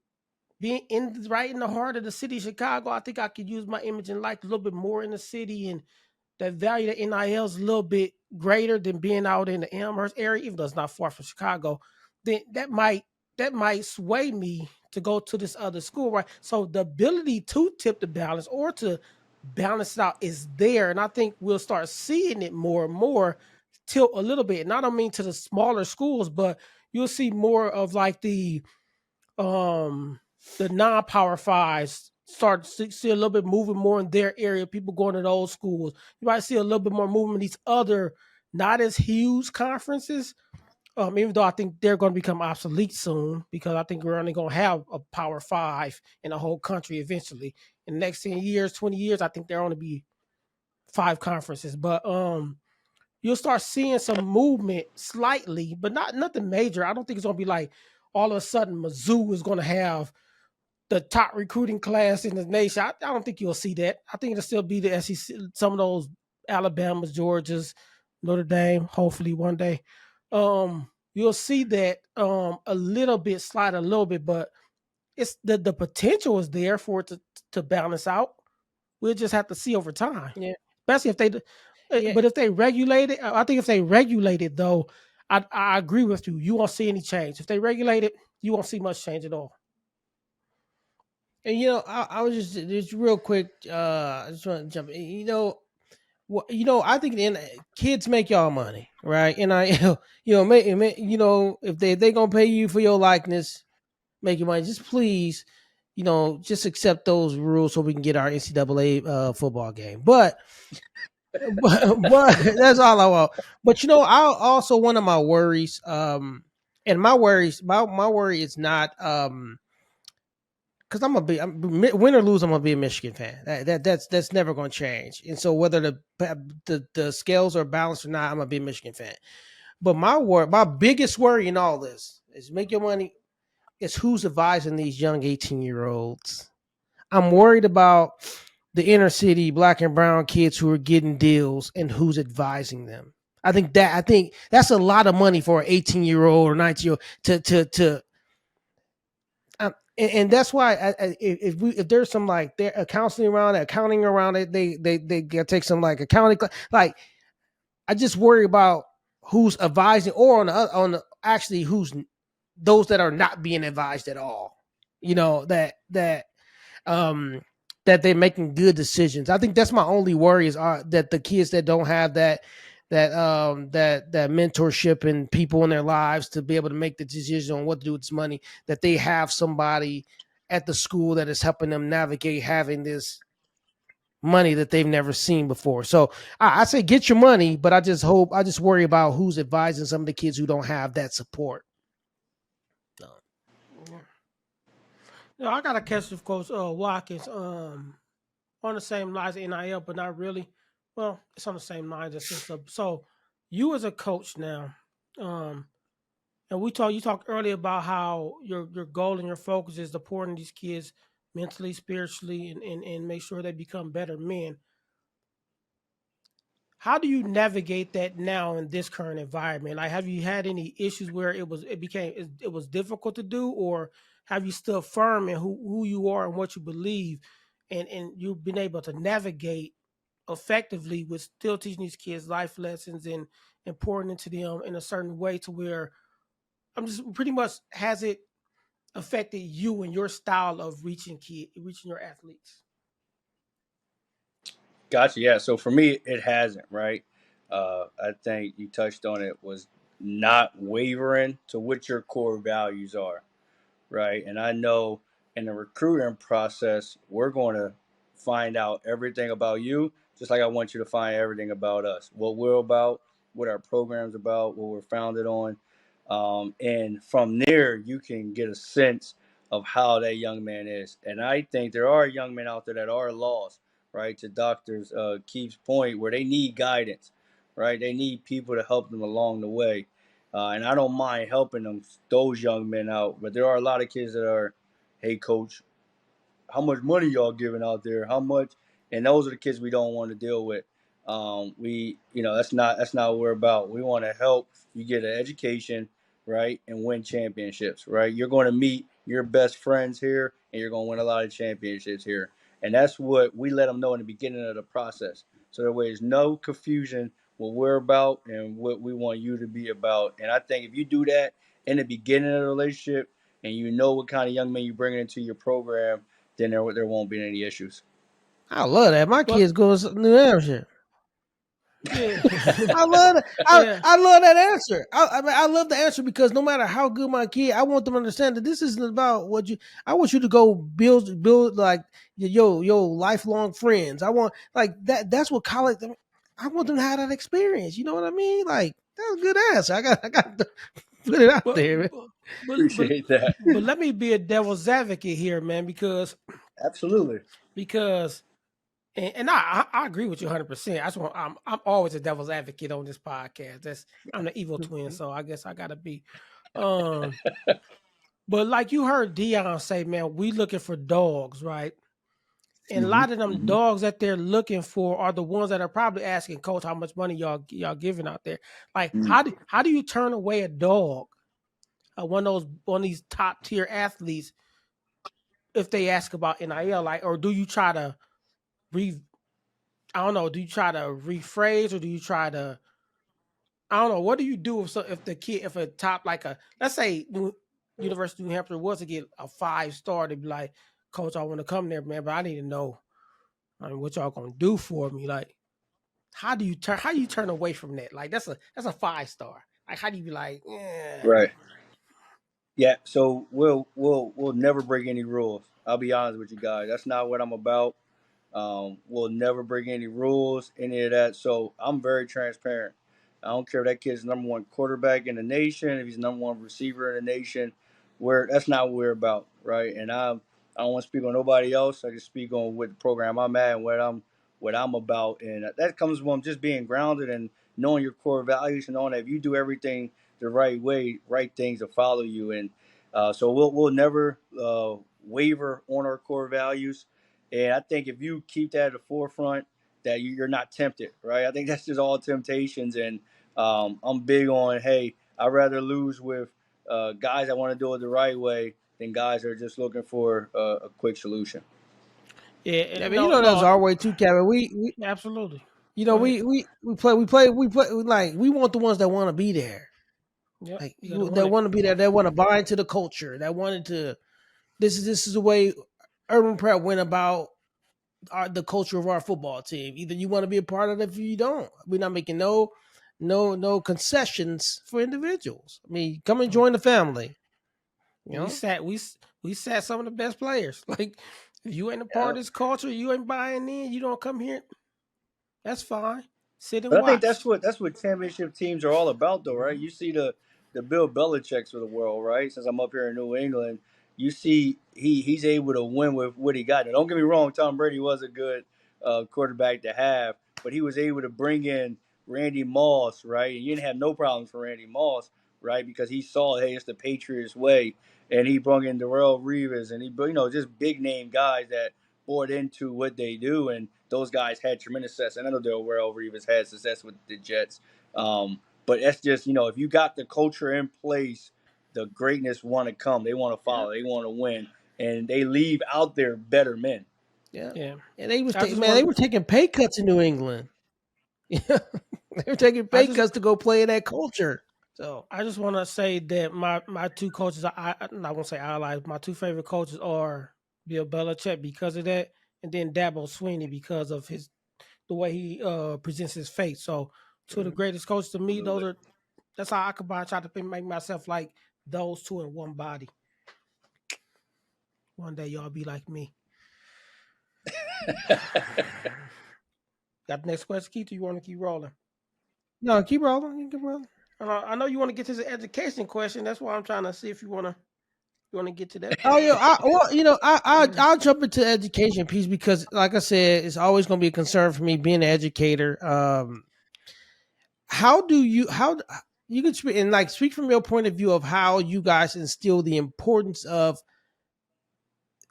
be in right in the heart of the city of Chicago. I think I could use my image and like a little bit more in the city, and that value to NIL is a little bit greater than being out in the Amherst area, even though it's not far from Chicago. Then that might sway me to go to this other school, right? So the ability to tip the balance or to balance it out is there, and I think we'll start seeing it more and more tilt a little bit. And I don't mean to the smaller schools, but you'll see more of like um the non-power fives start to see a little bit moving more in their area, people going to those schools. You might see a little bit more movement in these other not as huge conferences. Even though I think they're going to become obsolete soon, because I think we're only going to have a power five in the whole country eventually. In the next 10 years, 20 years, I think there only be five conferences. But you'll start seeing some movement slightly, but not nothing major. I don't think it's going to be like all of a sudden Mizzou is going to have the top recruiting class in the nation. I don't think you'll see that. I think it'll still be the SEC, some of those Alabamas, Georgias, Notre Dame, hopefully one day. You'll see that a little bit, slide a little bit, but it's the potential is there for it to balance out. We'll just have to see over time, Yeah, especially if they. yeah, But if they regulate it, I think if they regulate it though, I agree with you. You won't see any change. If they regulate it, you won't see much change at all. and I was just real quick. I just want to jump in. I think kids make y'all money, right? And I, if they gonna pay you for your likeness, make your money. Just please, just accept those rules so we can get our NCAA football game. But that's all I want. But I also one of my worries, and my worry is not because win or lose, I'm gonna be a Michigan fan. That's never gonna change. And so whether the scales are balanced or not, I'm gonna be a Michigan fan. But my biggest worry in all this is make your money. Is who's advising these young 18-year-olds. I'm worried about the inner city black and brown kids who are getting deals and who's advising them. I think that's a lot of money for an 18-year-old or 19-year-old to and that's why if there's some like there counseling around it, accounting around it, they gotta take some like accounting like I just worry about who's advising or actually who's those that are not being advised at all. Um that they're making good decisions. I think that's my only worry is that the kids that don't have that mentorship and people in their lives to be able to make the decision on what to do with this money, that they have somebody at the school that is helping them navigate having this money that they've never seen before. So I say get your money, but I just worry about who's advising some of the kids who don't have that support. So, Yeah, I got a catch of course Watkins on the same lines as NIL, but not really. Well, it's on the same lines as this. So you as a coach now, um, and you talked earlier about how your goal and your focus is to pour into these kids mentally, spiritually, and make sure they become better men. How do you navigate that now in this current environment? Like, have you had any issues where it was difficult to do, or have you stood firm in who you are and what you believe, and you've been able to navigate effectively with still teaching these kids life lessons important into them in a certain way to where I'm just pretty much has it affected you and your style of reaching your athletes? Gotcha. Yeah. So for me, it hasn't. Right. I think you touched on it was not wavering to what your core values are. Right. And I know in the recruiting process, we're going to find out everything about you, just like I want you to find everything about us, what we're about, what our program's about, what we're founded on. And from there, you can get a sense of how that young man is. And I think there are young men out there that are lost, right? To Doctor Keith's point, where they need guidance, right? They need people to help them along the way. And I don't mind helping those young men out. But there are a lot of kids that are, hey, coach, how much money y'all giving out there? How much? And those are the kids we don't want to deal with. That's not what we're about. We want to help you get an education, right, and win championships, right. You're going to meet your best friends here, and you're going to win a lot of championships here. And that's what we let them know in the beginning of the process. So there is no confusion what we're about and what we want you to be about. And I think if you do that in the beginning of the relationship, and you know what kind of young man you're bringing into your program, then there won't be any issues. I love that. My Well, kids go to New Hampshire. yeah, I love that. yeah. I love that answer. I mean, I love the answer because no matter how good my kid, I want them to understand that this isn't about what you. I want you to go build like your lifelong friends. I want like that. That's what college. I want them to have that experience. You know what I mean? Like that's a good answer. I got to put it out But there, man. but but Appreciate that. but let me be a devil's advocate here, man, Absolutely. because and I agree with you 100%. I'm always a devil's advocate on this podcast. I'm the evil twin, so I guess I gotta be. Um, but like you heard Dion say, man, we looking for dogs, right? And a Hmm. lot of them Hmm. dogs that they're looking for are the ones that are probably asking coach how much money y'all giving out there. Like how do you turn away a dog, one of these top tier athletes if they ask about NIL? Like, or do you try to re I don't know, do you try to rephrase or do you try to I don't know, what do you do if a top like a let's say University of New Hampshire was to get a 5-star to be like, coach, I want to come there, man, but I need to know what y'all gonna do for me. Like, how do you turn away from that? Like that's a 5-star. Like how do you be like, yeah. Right. Yeah. So we'll never break any rules. I'll be honest with you guys. That's not what I'm about. We'll never break any rules, any of that. So I'm very transparent. I don't care if that kid's number one quarterback in the nation, if he's number one receiver in the nation. That's not what we're about, right? And I don't want to speak on nobody else. I can speak on what the program I'm at and what I'm about, and that comes from just being grounded and knowing your core values and knowing that if you do everything the right way, right things will follow you. And so we'll never waver on our core values. And I think if you keep that at the forefront, that you're not tempted, right? I think that's just all temptations. And I'm big on, hey, I'd rather lose with guys that want to do it the right way than guys that are just looking for a quick solution. Yeah, Yeah, but you no, know that's no, our way too, Kevin. We absolutely. you know Go ahead. we play like we want the ones that want to be there. Yep, Like you gotta that want it. want to be there. That want to buy into the culture. That wanted to. This is the way Urban Prep went about the culture of our football team. Either you want to be a part of it, or you don't. We're not making no concessions for individuals. I mean, come and Mm. join the family. You We know. sat we we sat some of the best players. Like if you ain't a part Yeah. of this culture, you ain't buying in, you don't come here. That's fine. Sit and But I think that's watch. what championship teams are all about, though, right? You see the Bill Belichick's of the world, right? Since I'm up here in New England, you see he's able to win with what he got. Now, don't get me wrong, Tom Brady was a good quarterback to have, but he was able to bring in Randy Moss, right? And you didn't have no problems for Randy Moss, right? Because he saw, hey, it's the Patriots way, and he brought in Darrell Reeves, and he, just big name guys that bought into what they do, and those guys had tremendous success. And I know Darrell Reeves had success with the Jets, but that's just if you got the culture in place, the greatness want to come. They want to Yeah. follow. They want to win, and they leave out there better men. Yeah. Yeah. And they was I just man, they want were taking pay cuts in New England. Yeah. They're taking I pay just cuts to go play in that culture. So I just want to say that my two coaches, I won't say allies. My two favorite coaches are Bill Belichick because of that, and then Dabo Sweeney because of the way he presents his face. So two of the mhm. greatest coaches to me, Absolutely. that's how I combine try to make myself like those two in one body. One day y'all be like me. Got the next question, Keith? Or you want to keep rolling? No, keep rolling. You keep rolling. I know you want to get to the education question. That's why I'm trying to see if you want to get to that Oh part. yeah, well, Mhm. I'll jump into the education piece because, like I said, it's always going to be a concern for me being an educator. How do you how you can speak and like speak from your point of view of how you guys instill the importance of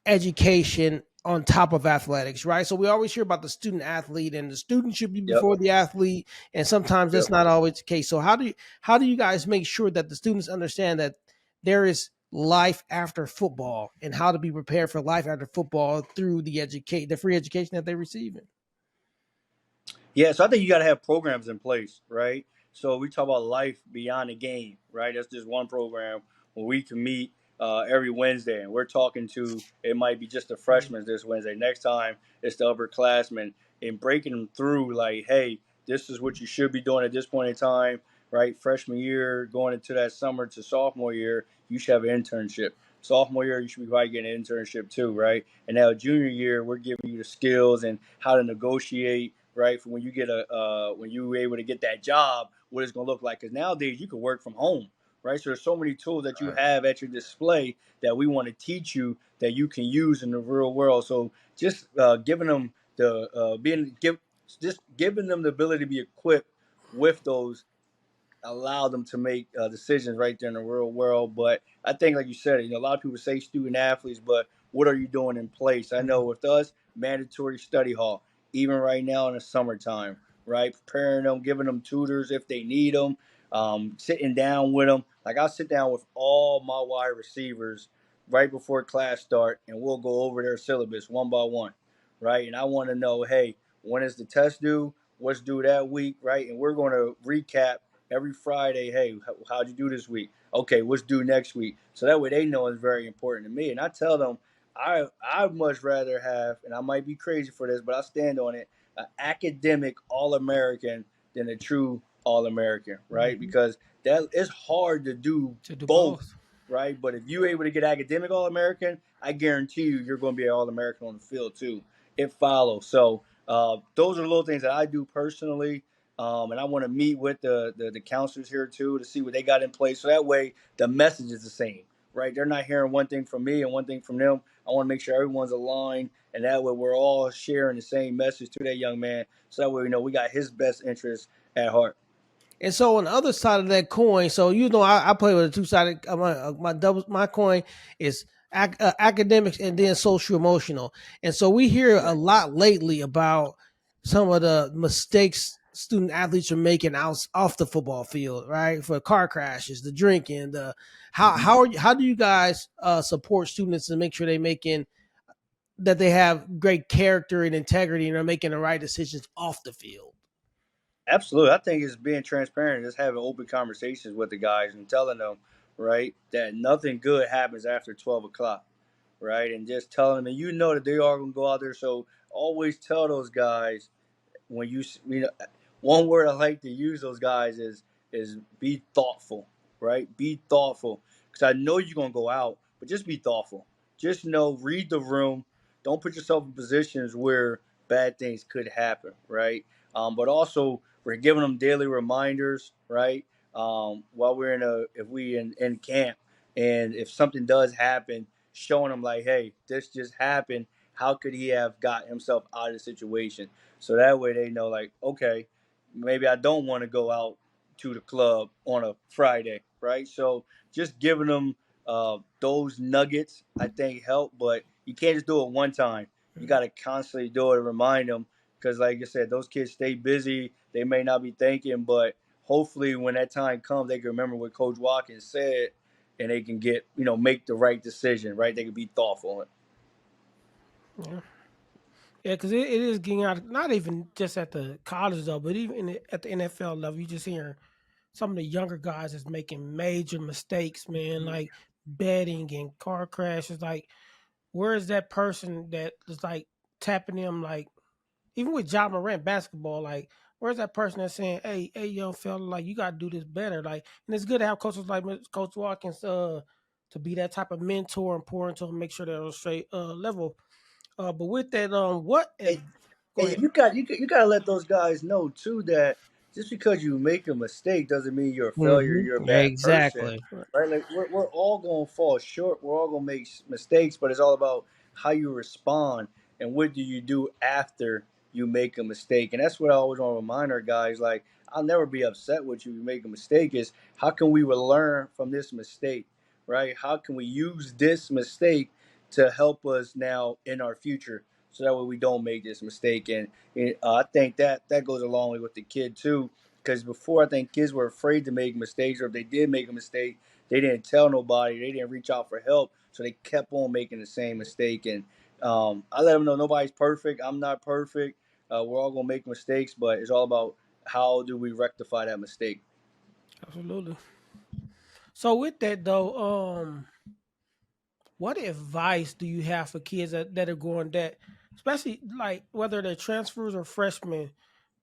education on top of athletics, right? So we always hear about the student athlete and the student should be Yep. before the athlete, and sometimes Yep. that's not always the case. So how do you guys make sure that the students understand that there is life after football and how to be prepared for life after football through the free education that they're receiving? Yeah, so I think you got to have programs in place, right? So we talk about life beyond the game, right? That's just one program where we can meet every Wednesday, and we're talking to it might be just the Mhm. freshmen this Wednesday. Next time it's the upperclassmen, and breaking them through like, hey, this is what you should be doing at this point in time, right? Freshman year going into that summer to sophomore year, you should have an internship. Sophomore year, you should be probably getting an internship too, right? And now junior year, we're giving you the skills and how to negotiate, right? For when you get when you were able to get that job, what it's going to look like. Because nowadays you can work from home, right? So there's so many tools that you Right. have at your display that we want to teach you that you can use in the real world. So just giving them the just giving them the ability to be equipped with those allow them to make decisions right there in the real world. But I think, like you said, a lot of people say student athletes, but what are you doing in place? I know Mhm. with us, mandatory study hall, even right now in the summertime, right? Preparing them, giving them tutors if they need them, sitting down with them. Like I'll sit down with all my wide receivers right before class start, and we'll go over their syllabus one by one, right? And I want to know, hey, when is the test due? What's due that week, right? And we're going to recap every Friday. Hey, how'd you do this week? Okay, what's due next week? So that way they know it's very important to me. And I tell them, I'd much rather have, and I might be crazy for this, but I stand on it, an academic All American than a true All American, right? Mhm. Because that it's hard to do To do both, both. right? But if you're able to get academic All American, I guarantee you're going to be an All American on the field too. It follows. So those are the little things that I do personally. And I want to meet with the counselors here too to see what they got in place. So that way the message is the same, right? They're not hearing one thing from me and one thing from them. I want to make sure everyone's aligned, and that way we're all sharing the same message to that young man. So that way we know we got his best interest at heart. And so on the other side of that coin, so I play with a two sided. My coin is academics and then social emotional. And so we hear a Right. lot lately about some of the mistakes student athletes are making out off the football field, right? For car crashes, the drinking, the Mm-hmm. how do you guys support students and make sure they have great character and integrity and are making the right decisions off the field? Absolutely. I think it's being transparent, just having open conversations with the guys and telling them, right, that nothing good happens after 12 o'clock, right? And just telling them, and you know that they are going to go out there. So always tell those guys when you know, one word I like to use those guys is be thoughtful, right? Be thoughtful because I know you're gonna go out, but just be thoughtful. Just know, read the room. Don't put yourself in positions where bad things could happen, right? But also, we're giving them daily reminders, right? While we're if we in camp, and if something does happen, showing them like, hey, this just happened. How could he have got himself out of the situation? So that way they know, like, okay, maybe I don't want to go out to the club on a Friday, right? So just giving them those nuggets, I think, help. But you can't just do it one time. You got to constantly do it and remind them because, like I said, those kids stay busy. They may not be thinking, but hopefully when that time comes, they can remember what Coach Watkins said and they can make the right decision, right? They can be thoughtful. Yeah. Yeah, because it is getting out. Not even just at the college though, but even at the NFL level, you just hear some of the younger guys is making major mistakes, man, like betting and car crashes. Like, where is that person that is like tapping them? Like, even with John Morant basketball, like, where's that person that's saying, "Hey, young fella, like, you got to do this better." Like, and it's good to have coaches like Coach Watkins, to be that type of mentor and pour into them, make sure they're on a straight level. But with that, go And ahead. you got to let those guys know too that just because you make a mistake doesn't mean you're a failure. Hmm. You're a bad person, Exactly. Right. right? Like we're all going to fall short. We're all going to make mistakes, but it's all about how you respond and what do you do after you make a mistake. And that's what I always want to remind our guys. Like I'll never be upset with you if you make a mistake. Is how can we learn from this mistake, right? How can we use this mistake to help us now in our future? So that way we don't make this mistake. And I think that goes along with the kid too, because before I think kids were afraid to make mistakes, or if they did make a mistake, they didn't tell nobody, they didn't reach out for help, so they kept on making the same mistake. And I let them know nobody's perfect. I'm not perfect. We're all gonna make mistakes, but it's all about how do we rectify that mistake. Absolutely. So with that though, what advice do you have for kids that are going that, especially like whether they're transfers or freshmen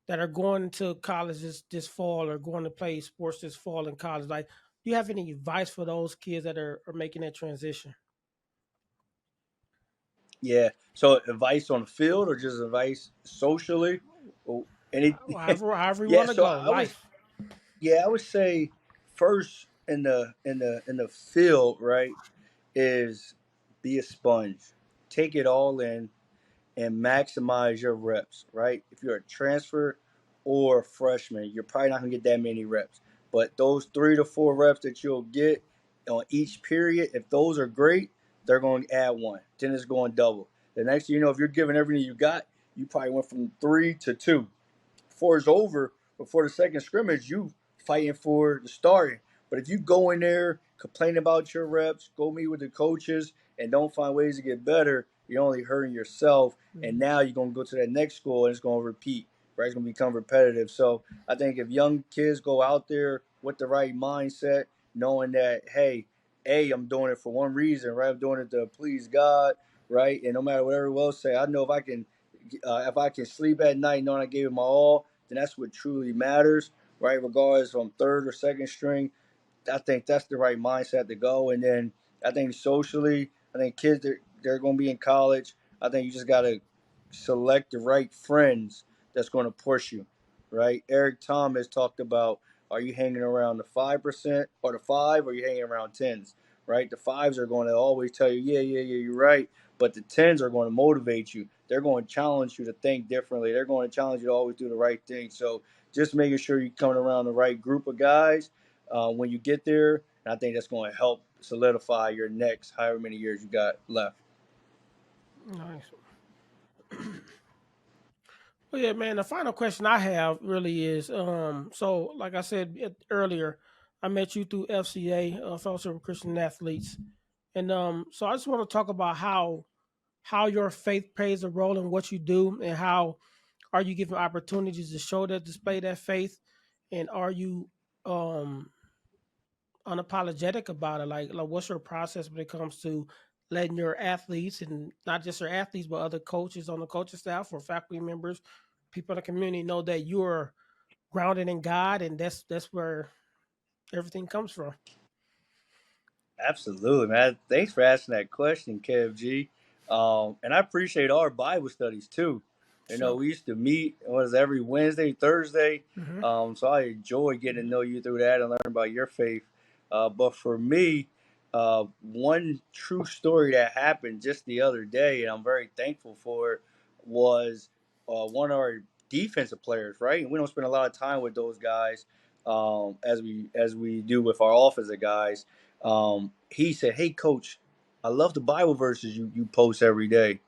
that are going to college this fall or going to play sports this fall in college? Like, do you have any advice for those kids that are making that transition? Yeah. So advice on the field or just advice socially? Or any? However you Yeah. want to So go, I was life. Yeah, I would say first in the field, right, is be a sponge. Take it all in and maximize your reps, right? If you're a transfer or a freshman, you're probably not gonna get that many reps. But those 3 to 4 reps that you'll get on each period, if those are great, they're going to add one. Then it's going double. The next thing you know, if you're giving everything you got, you probably went from 3 to 2 before it's over, before the second scrimmage, you fighting for the starting. But if you go in there, complain about your reps, go meet with the coaches, and don't find ways to get better, you're only hurting yourself. And Mhm. now you're going to go to that next school and it's going to repeat, right? It's going to become repetitive. So I think if young kids go out there with the right mindset, knowing that, hey, I'm doing it for one reason, right? I'm doing it to please God, right? And no matter what everyone else say, I know if I can sleep at night knowing I gave it my all, then that's what truly matters, right? Regardless if I'm third or second string, I think that's the right mindset to go. And then I think socially, I think kids they're going to be in college. I think you just got to select the right friends that's going to push you, right? Eric Thomas talked about: are you hanging around the 5% or the five, or are you hanging around tens? Right? The fives are going to always tell you, yeah, you're right. But the tens are going to motivate you. They're going to challenge you to think differently. They're going to challenge you to always do the right thing. So just making sure you're coming around the right group of guys when you get there. And I think that's going to help solidify your next however many years you got left. Nice. Well, yeah, man. The final question I have really is, so like I said earlier, I met you through FCA, Fellowship of Christian Athletes, and so I just want to talk about how your faith plays a role in what you do, and how are you given opportunities to show that, display that faith, and are you um unapologetic about it? Like what's your process when it comes to letting your athletes, and not just your athletes but other coaches on the coaching staff or faculty members, people in the community, know that you're grounded in God, and that's where everything comes from. Absolutely, man. Thanks for asking that question, KFG. And I appreciate our Bible studies too. You know, So we used to meet, what is it, every Wednesday, Thursday. hmm So I enjoy getting to know you through that and learn about your faith. But for me, one true story that happened just the other day, and I'm very thankful for it, was one of our defensive players, right? And we don't spend a lot of time with those guys as we do with our offensive guys. He said, "Hey, coach, I love the Bible verses you post every day.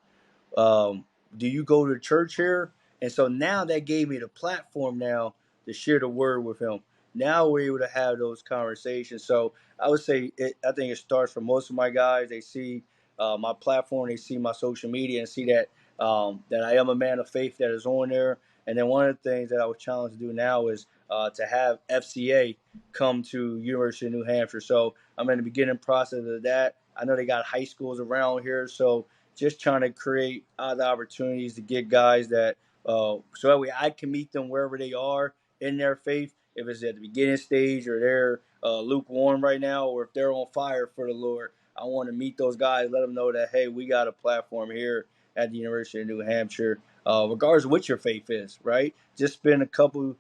Um, do you go to church here?" And so now that gave me the platform now to share the word with him. Now we're able to have those conversations. So I would say I think it starts for most of my guys. They see my platform, they see my social media, and see that that I am a man of faith that is on there. And then one of the things that I was challenged to do now is to have FCA come to University of New Hampshire. So I'm in the beginning process of that. I know they got high schools around here, so just trying to create other opportunities to get guys that so that way I can meet them wherever they are in their faith. If it's at the beginning stage or they're lukewarm right now, or if they're on fire for the Lord, I want to meet those guys, let them know that hey, we got a platform here at the University of New Hampshire, regardless of what your faith is, right? Just spend a couple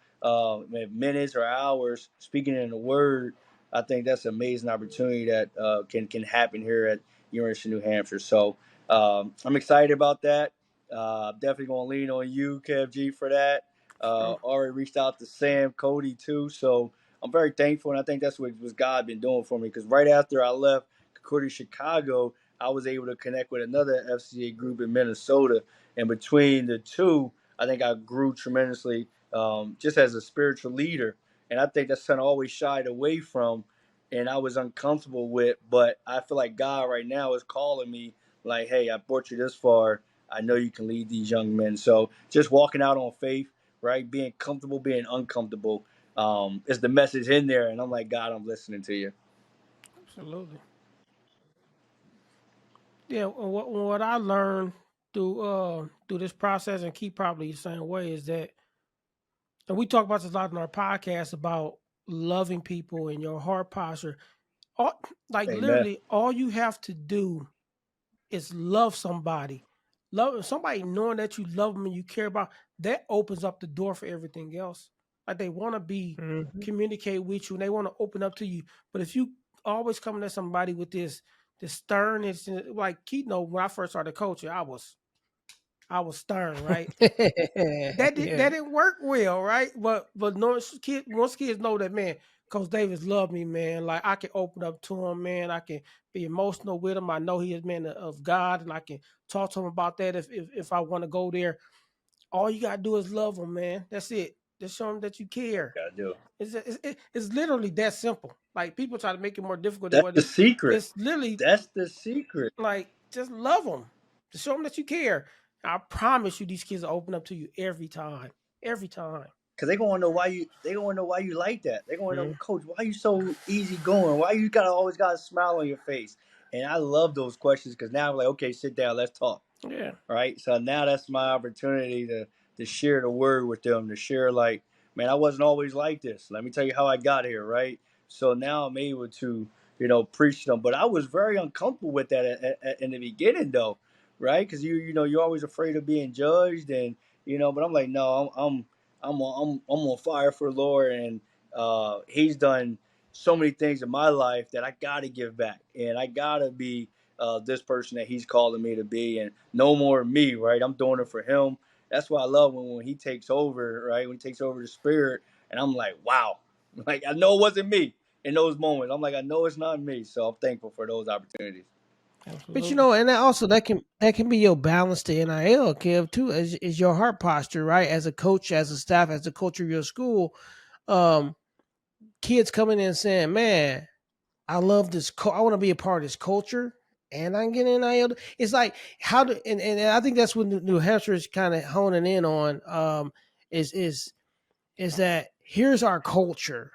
minutes or hours speaking in the Word. I think that's an amazing opportunity that can happen here at University of New Hampshire. So I'm excited about that. Definitely going to lean on you, Kev G, for that. Already reached out to Sam Cody too, so I'm very thankful, and I think that's what God been doing for me. Because right after I left Concordia, Chicago, I was able to connect with another FCA group in Minnesota, and between the two, I think I grew tremendously just as a spiritual leader. And I think that's something I always shied away from, and I was uncomfortable with. But I feel like God right now is calling me, like, "Hey, I brought you this far. I know you can lead these young men." So just walking out on faith, right? Being comfortable, being uncomfortable, is the message in there. And I'm like, God, I'm listening to you. Absolutely. Yeah, what I learned through this process and keep probably the same way is that, and we talk about this a lot in our podcast about loving people and your heart posture. All, like Amen. literally, all you have to do is love somebody. Love somebody, knowing that you love them and you care about, that opens up the door for everything else. Like they want to be Mhm. communicate with you and they want to open up to you. But if you always coming at somebody with this sternness, like Keaton, when I first started coaching, I was stern, right? That Yeah. didn't work well, right? But no, once kids know that, man, Coach Davis love me, man. Like I can open up to him, man. I can be emotional with him. I know he is man of God, and I can talk to him about that if I want to go there. All you gotta do is love him, man. That's it. Just show him that you care. Gotta do it. It's literally that simple. Like people try to make it more difficult than That's what the it is. secret. It's literally That's the secret. like just love them. Just show them that you care. I promise you, these kids will open up to you every time. Every time. Cause they gonna know why you. They gonna know why you like that. They gonna know, Mhm. Coach, why you so easy going? Why you gotta always got a smile on your face? And I love those questions because now I'm like, okay, sit down, let's talk. Yeah, Right? So now that's my opportunity to share the word with them, to share like, man, I wasn't always like this. Let me tell you how I got here, right? So now I'm able to, preach to them. But I was very uncomfortable with that in the beginning, though, right? Because you're always afraid of being judged, and But I'm like, no, I'm on fire for the Lord, and He's done so many things in my life that I got to give back, and I gotta be this person that He's calling me to be, and no more me, right? I'm doing it for Him. That's why I love when He takes over, right? When He takes over the Spirit, and I'm like, wow, like I know it wasn't me in those moments. I'm like, I know it's not me, so I'm thankful for those opportunities. But absolutely. and that also that can be your balance to NIL, Kev, too, is your heart posture, right? As a coach, as a staff, as a culture of your school, um, kids coming in saying, "Man, I love this. I want to be a part of this culture." And I'm getting NIL. It's like how do and I think that's what New Hampshire is kind of honing in on. Is is is that here's our culture.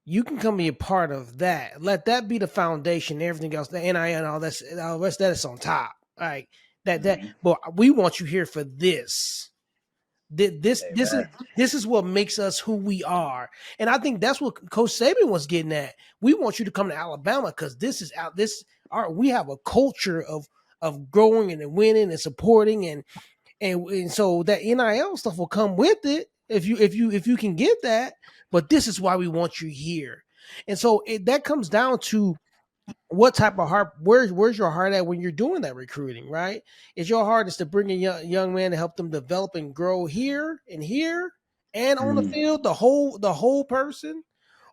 You can come be a part of that. Let that be the foundation. Everything else, the NIL and all the rest that is on top. Like that. Mm-hmm. But we want you here for this. This this is Amen. this is what makes us who we are, and I think that's what Coach Saban was getting at. We want you to come to Alabama because this is out. This our we have a culture of growing and winning and supporting and so that NIL stuff will come with it if you can get that. But this is why we want you here, and so that comes down to what type of heart where's your heart at when you're doing that recruiting, right? Is your heart is to bring a young man to help them develop and grow here and on the Mm. field, the whole person,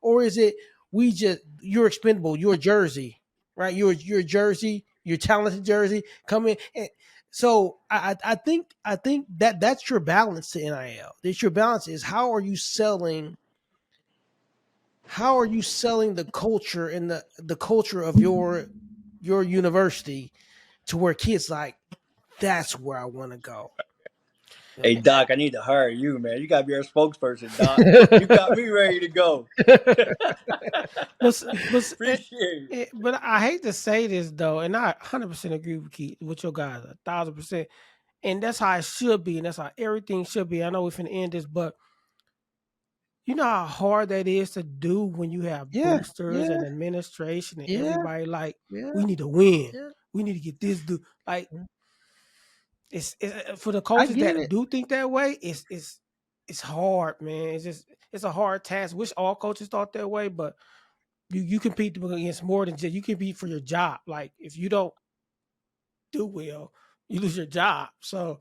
or is it we just you're expendable, you're Jersey, right? You're Jersey, you're talented Jersey, come in. And so I think that's your balance to NIL. That's your balance is how are you selling the culture and the culture of your university to where kids like That's where I want to go. Hey Doc, I need to hire you, man. You gotta be our spokesperson, Doc. You got me ready to go. Appreciate it. but I hate to say this though, and I 100% agree with your guys 1,000%, and that's how it should be, and that's how everything should be. I know we finna end this, but you know how hard that is to do when you have Yeah, boosters and yeah, administration and yeah, everybody like, yeah, we need to win, yeah. we need to get this do like Mm. it's for the I coaches get that it. do think that way. It's hard, man. It's a hard task. Wish all coaches thought that way, but you compete against more than just you compete for your job. Like if you don't do well, you lose your job. So,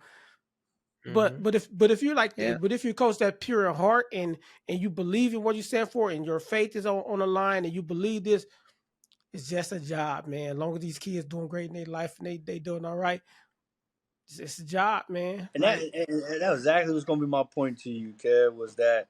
Hmm. but if you're like Yeah. but if you coach that pure in heart and you believe in what you stand for and your faith is on the line and you believe this, it's just a job, man. As long as these kids doing great in their life and they doing all right, it's a job, man. And Like that was exactly what's gonna be my point to you, Kev, was that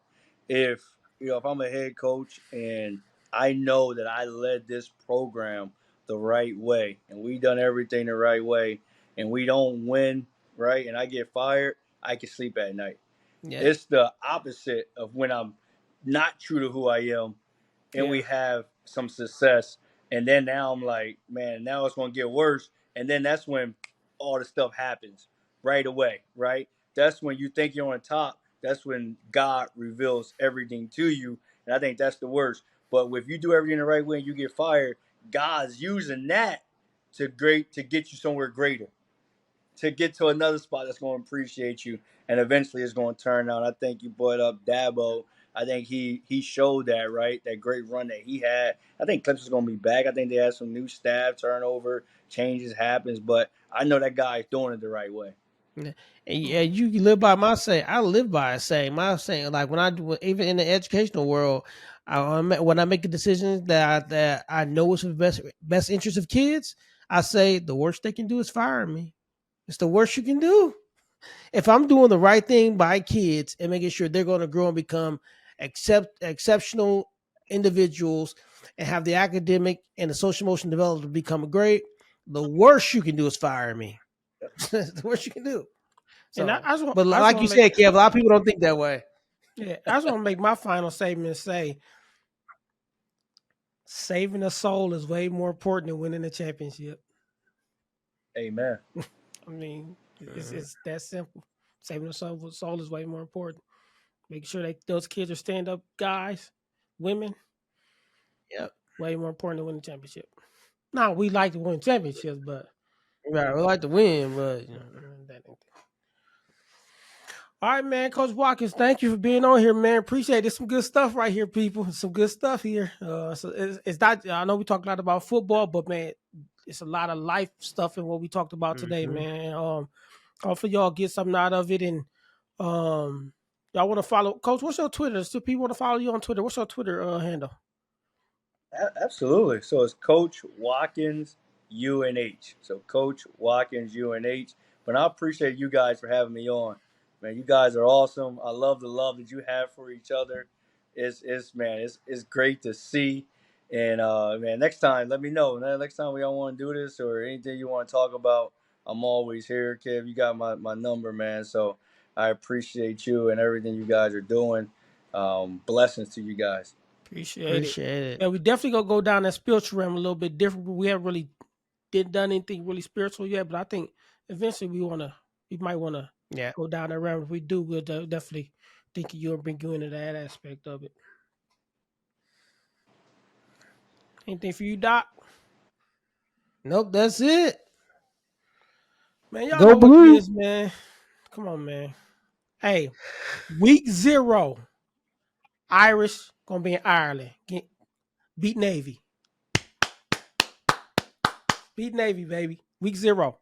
if if I'm a head coach and I know that I led this program the right way and we done everything the right way and we don't win, right, and I get fired, I can sleep at night. Yeah. It's the opposite of when I'm not true to who I am and we yeah, have some success. And then now I'm like, man, now it's going to get worse. And then that's when all the stuff happens right away, right? That's when you think you're on top. That's when God reveals everything to you. And I think that's the worst. But if you do everything the right way and you get fired, God's using that to get you somewhere greater, to get to another spot that's going to appreciate you, and eventually it's going to turn out. I think you brought up Dabo. I think he showed that, right, that great run that he had. I think Clips is going to be back. I think they had some new staff turnover, changes happens, but I know that guy's doing it the right way. Yeah. And yeah, you live by my saying. I live by a saying. My saying, like when I do, even in the educational world, when I make a decision that I know is for the best interest of kids, I say the worst they can do is fire me. It's the worst you can do. If I'm doing the right thing by kids and making sure they're going to grow and become exceptional individuals and have the academic and the social emotional development to become great, the worst you can do is fire me. The worst you can do. and So, I just like want you to make said, Kev, a lot of people don't think that way. yeah, I just want to make my final statement say saving a soul is way more important than winning a championship. Amen. I mean, Mhm. it's that simple. Saving a soul is way more important. Making sure that those kids are stand up guys, women, Yep. way more important than winning the championship. Now we like to win championships, but Right. We like to win, but that ain't. All right, man. Coach Watkins, thank you for being on here, man. Appreciate it. There's some good stuff right here, people. Some good stuff here. So it's not. I know we talked a lot about football, but man, it's a lot of life stuff in what we talked about today, mhm. man. Hopefully y'all get something out of it, and y'all want to follow Coach. What's your Twitter? Still people want to follow you on Twitter. What's your Twitter handle? Absolutely. So it's Coach Watkins UNH. So Coach Watkins UNH. But I appreciate you guys for having me on. Man, you guys are awesome. I love the love that you have for each other. It's great to see. And man, next time let me know. Next time we all want to do this or anything you want to talk about, I'm always here, Kev. You got my number, man. So I appreciate you and everything you guys are doing. Blessings to you guys. Appreciate it. Appreciate it. Yeah, we definitely gonna go down that spiritual realm a little bit different. We haven't really did done anything really spiritual yet, but I think eventually we might wanna Yeah. go down that route. If we do, we'll definitely think of you and bring you into that aspect of it. Anything for you, Doc? Nope. That's it. Man, y'all Go know what it blue. is, man. Come on, man. Hey, week 0, Irish gonna be in Ireland. Beat Navy. Beat Navy, baby. Week 0.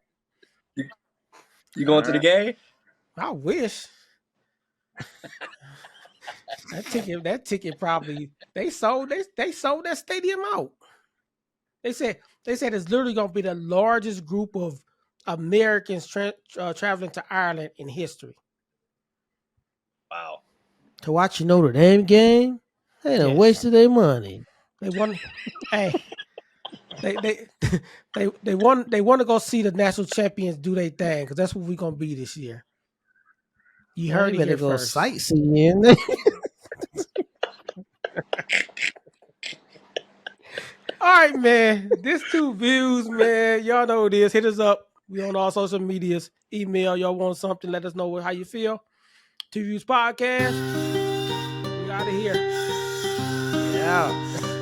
You, you All going to the right. game? I wish. That ticket probably they sold that stadium out. They said it's literally gonna be the largest group of Americans traveling to Ireland in history. Wow. To watch a Notre Dame game, they done Yes, wasted their money. they won. Hey, they want to go see the national champions do their thing because that's what we're gonna be this year. You Man, heard you it better here go first. sightseeing. All right, man. This TuVues, man. Y'all know what it is. Hit us up. We on all social medias. Email. Y'all want something? Let us know how you feel. TuVues podcast. We out of here. Yeah.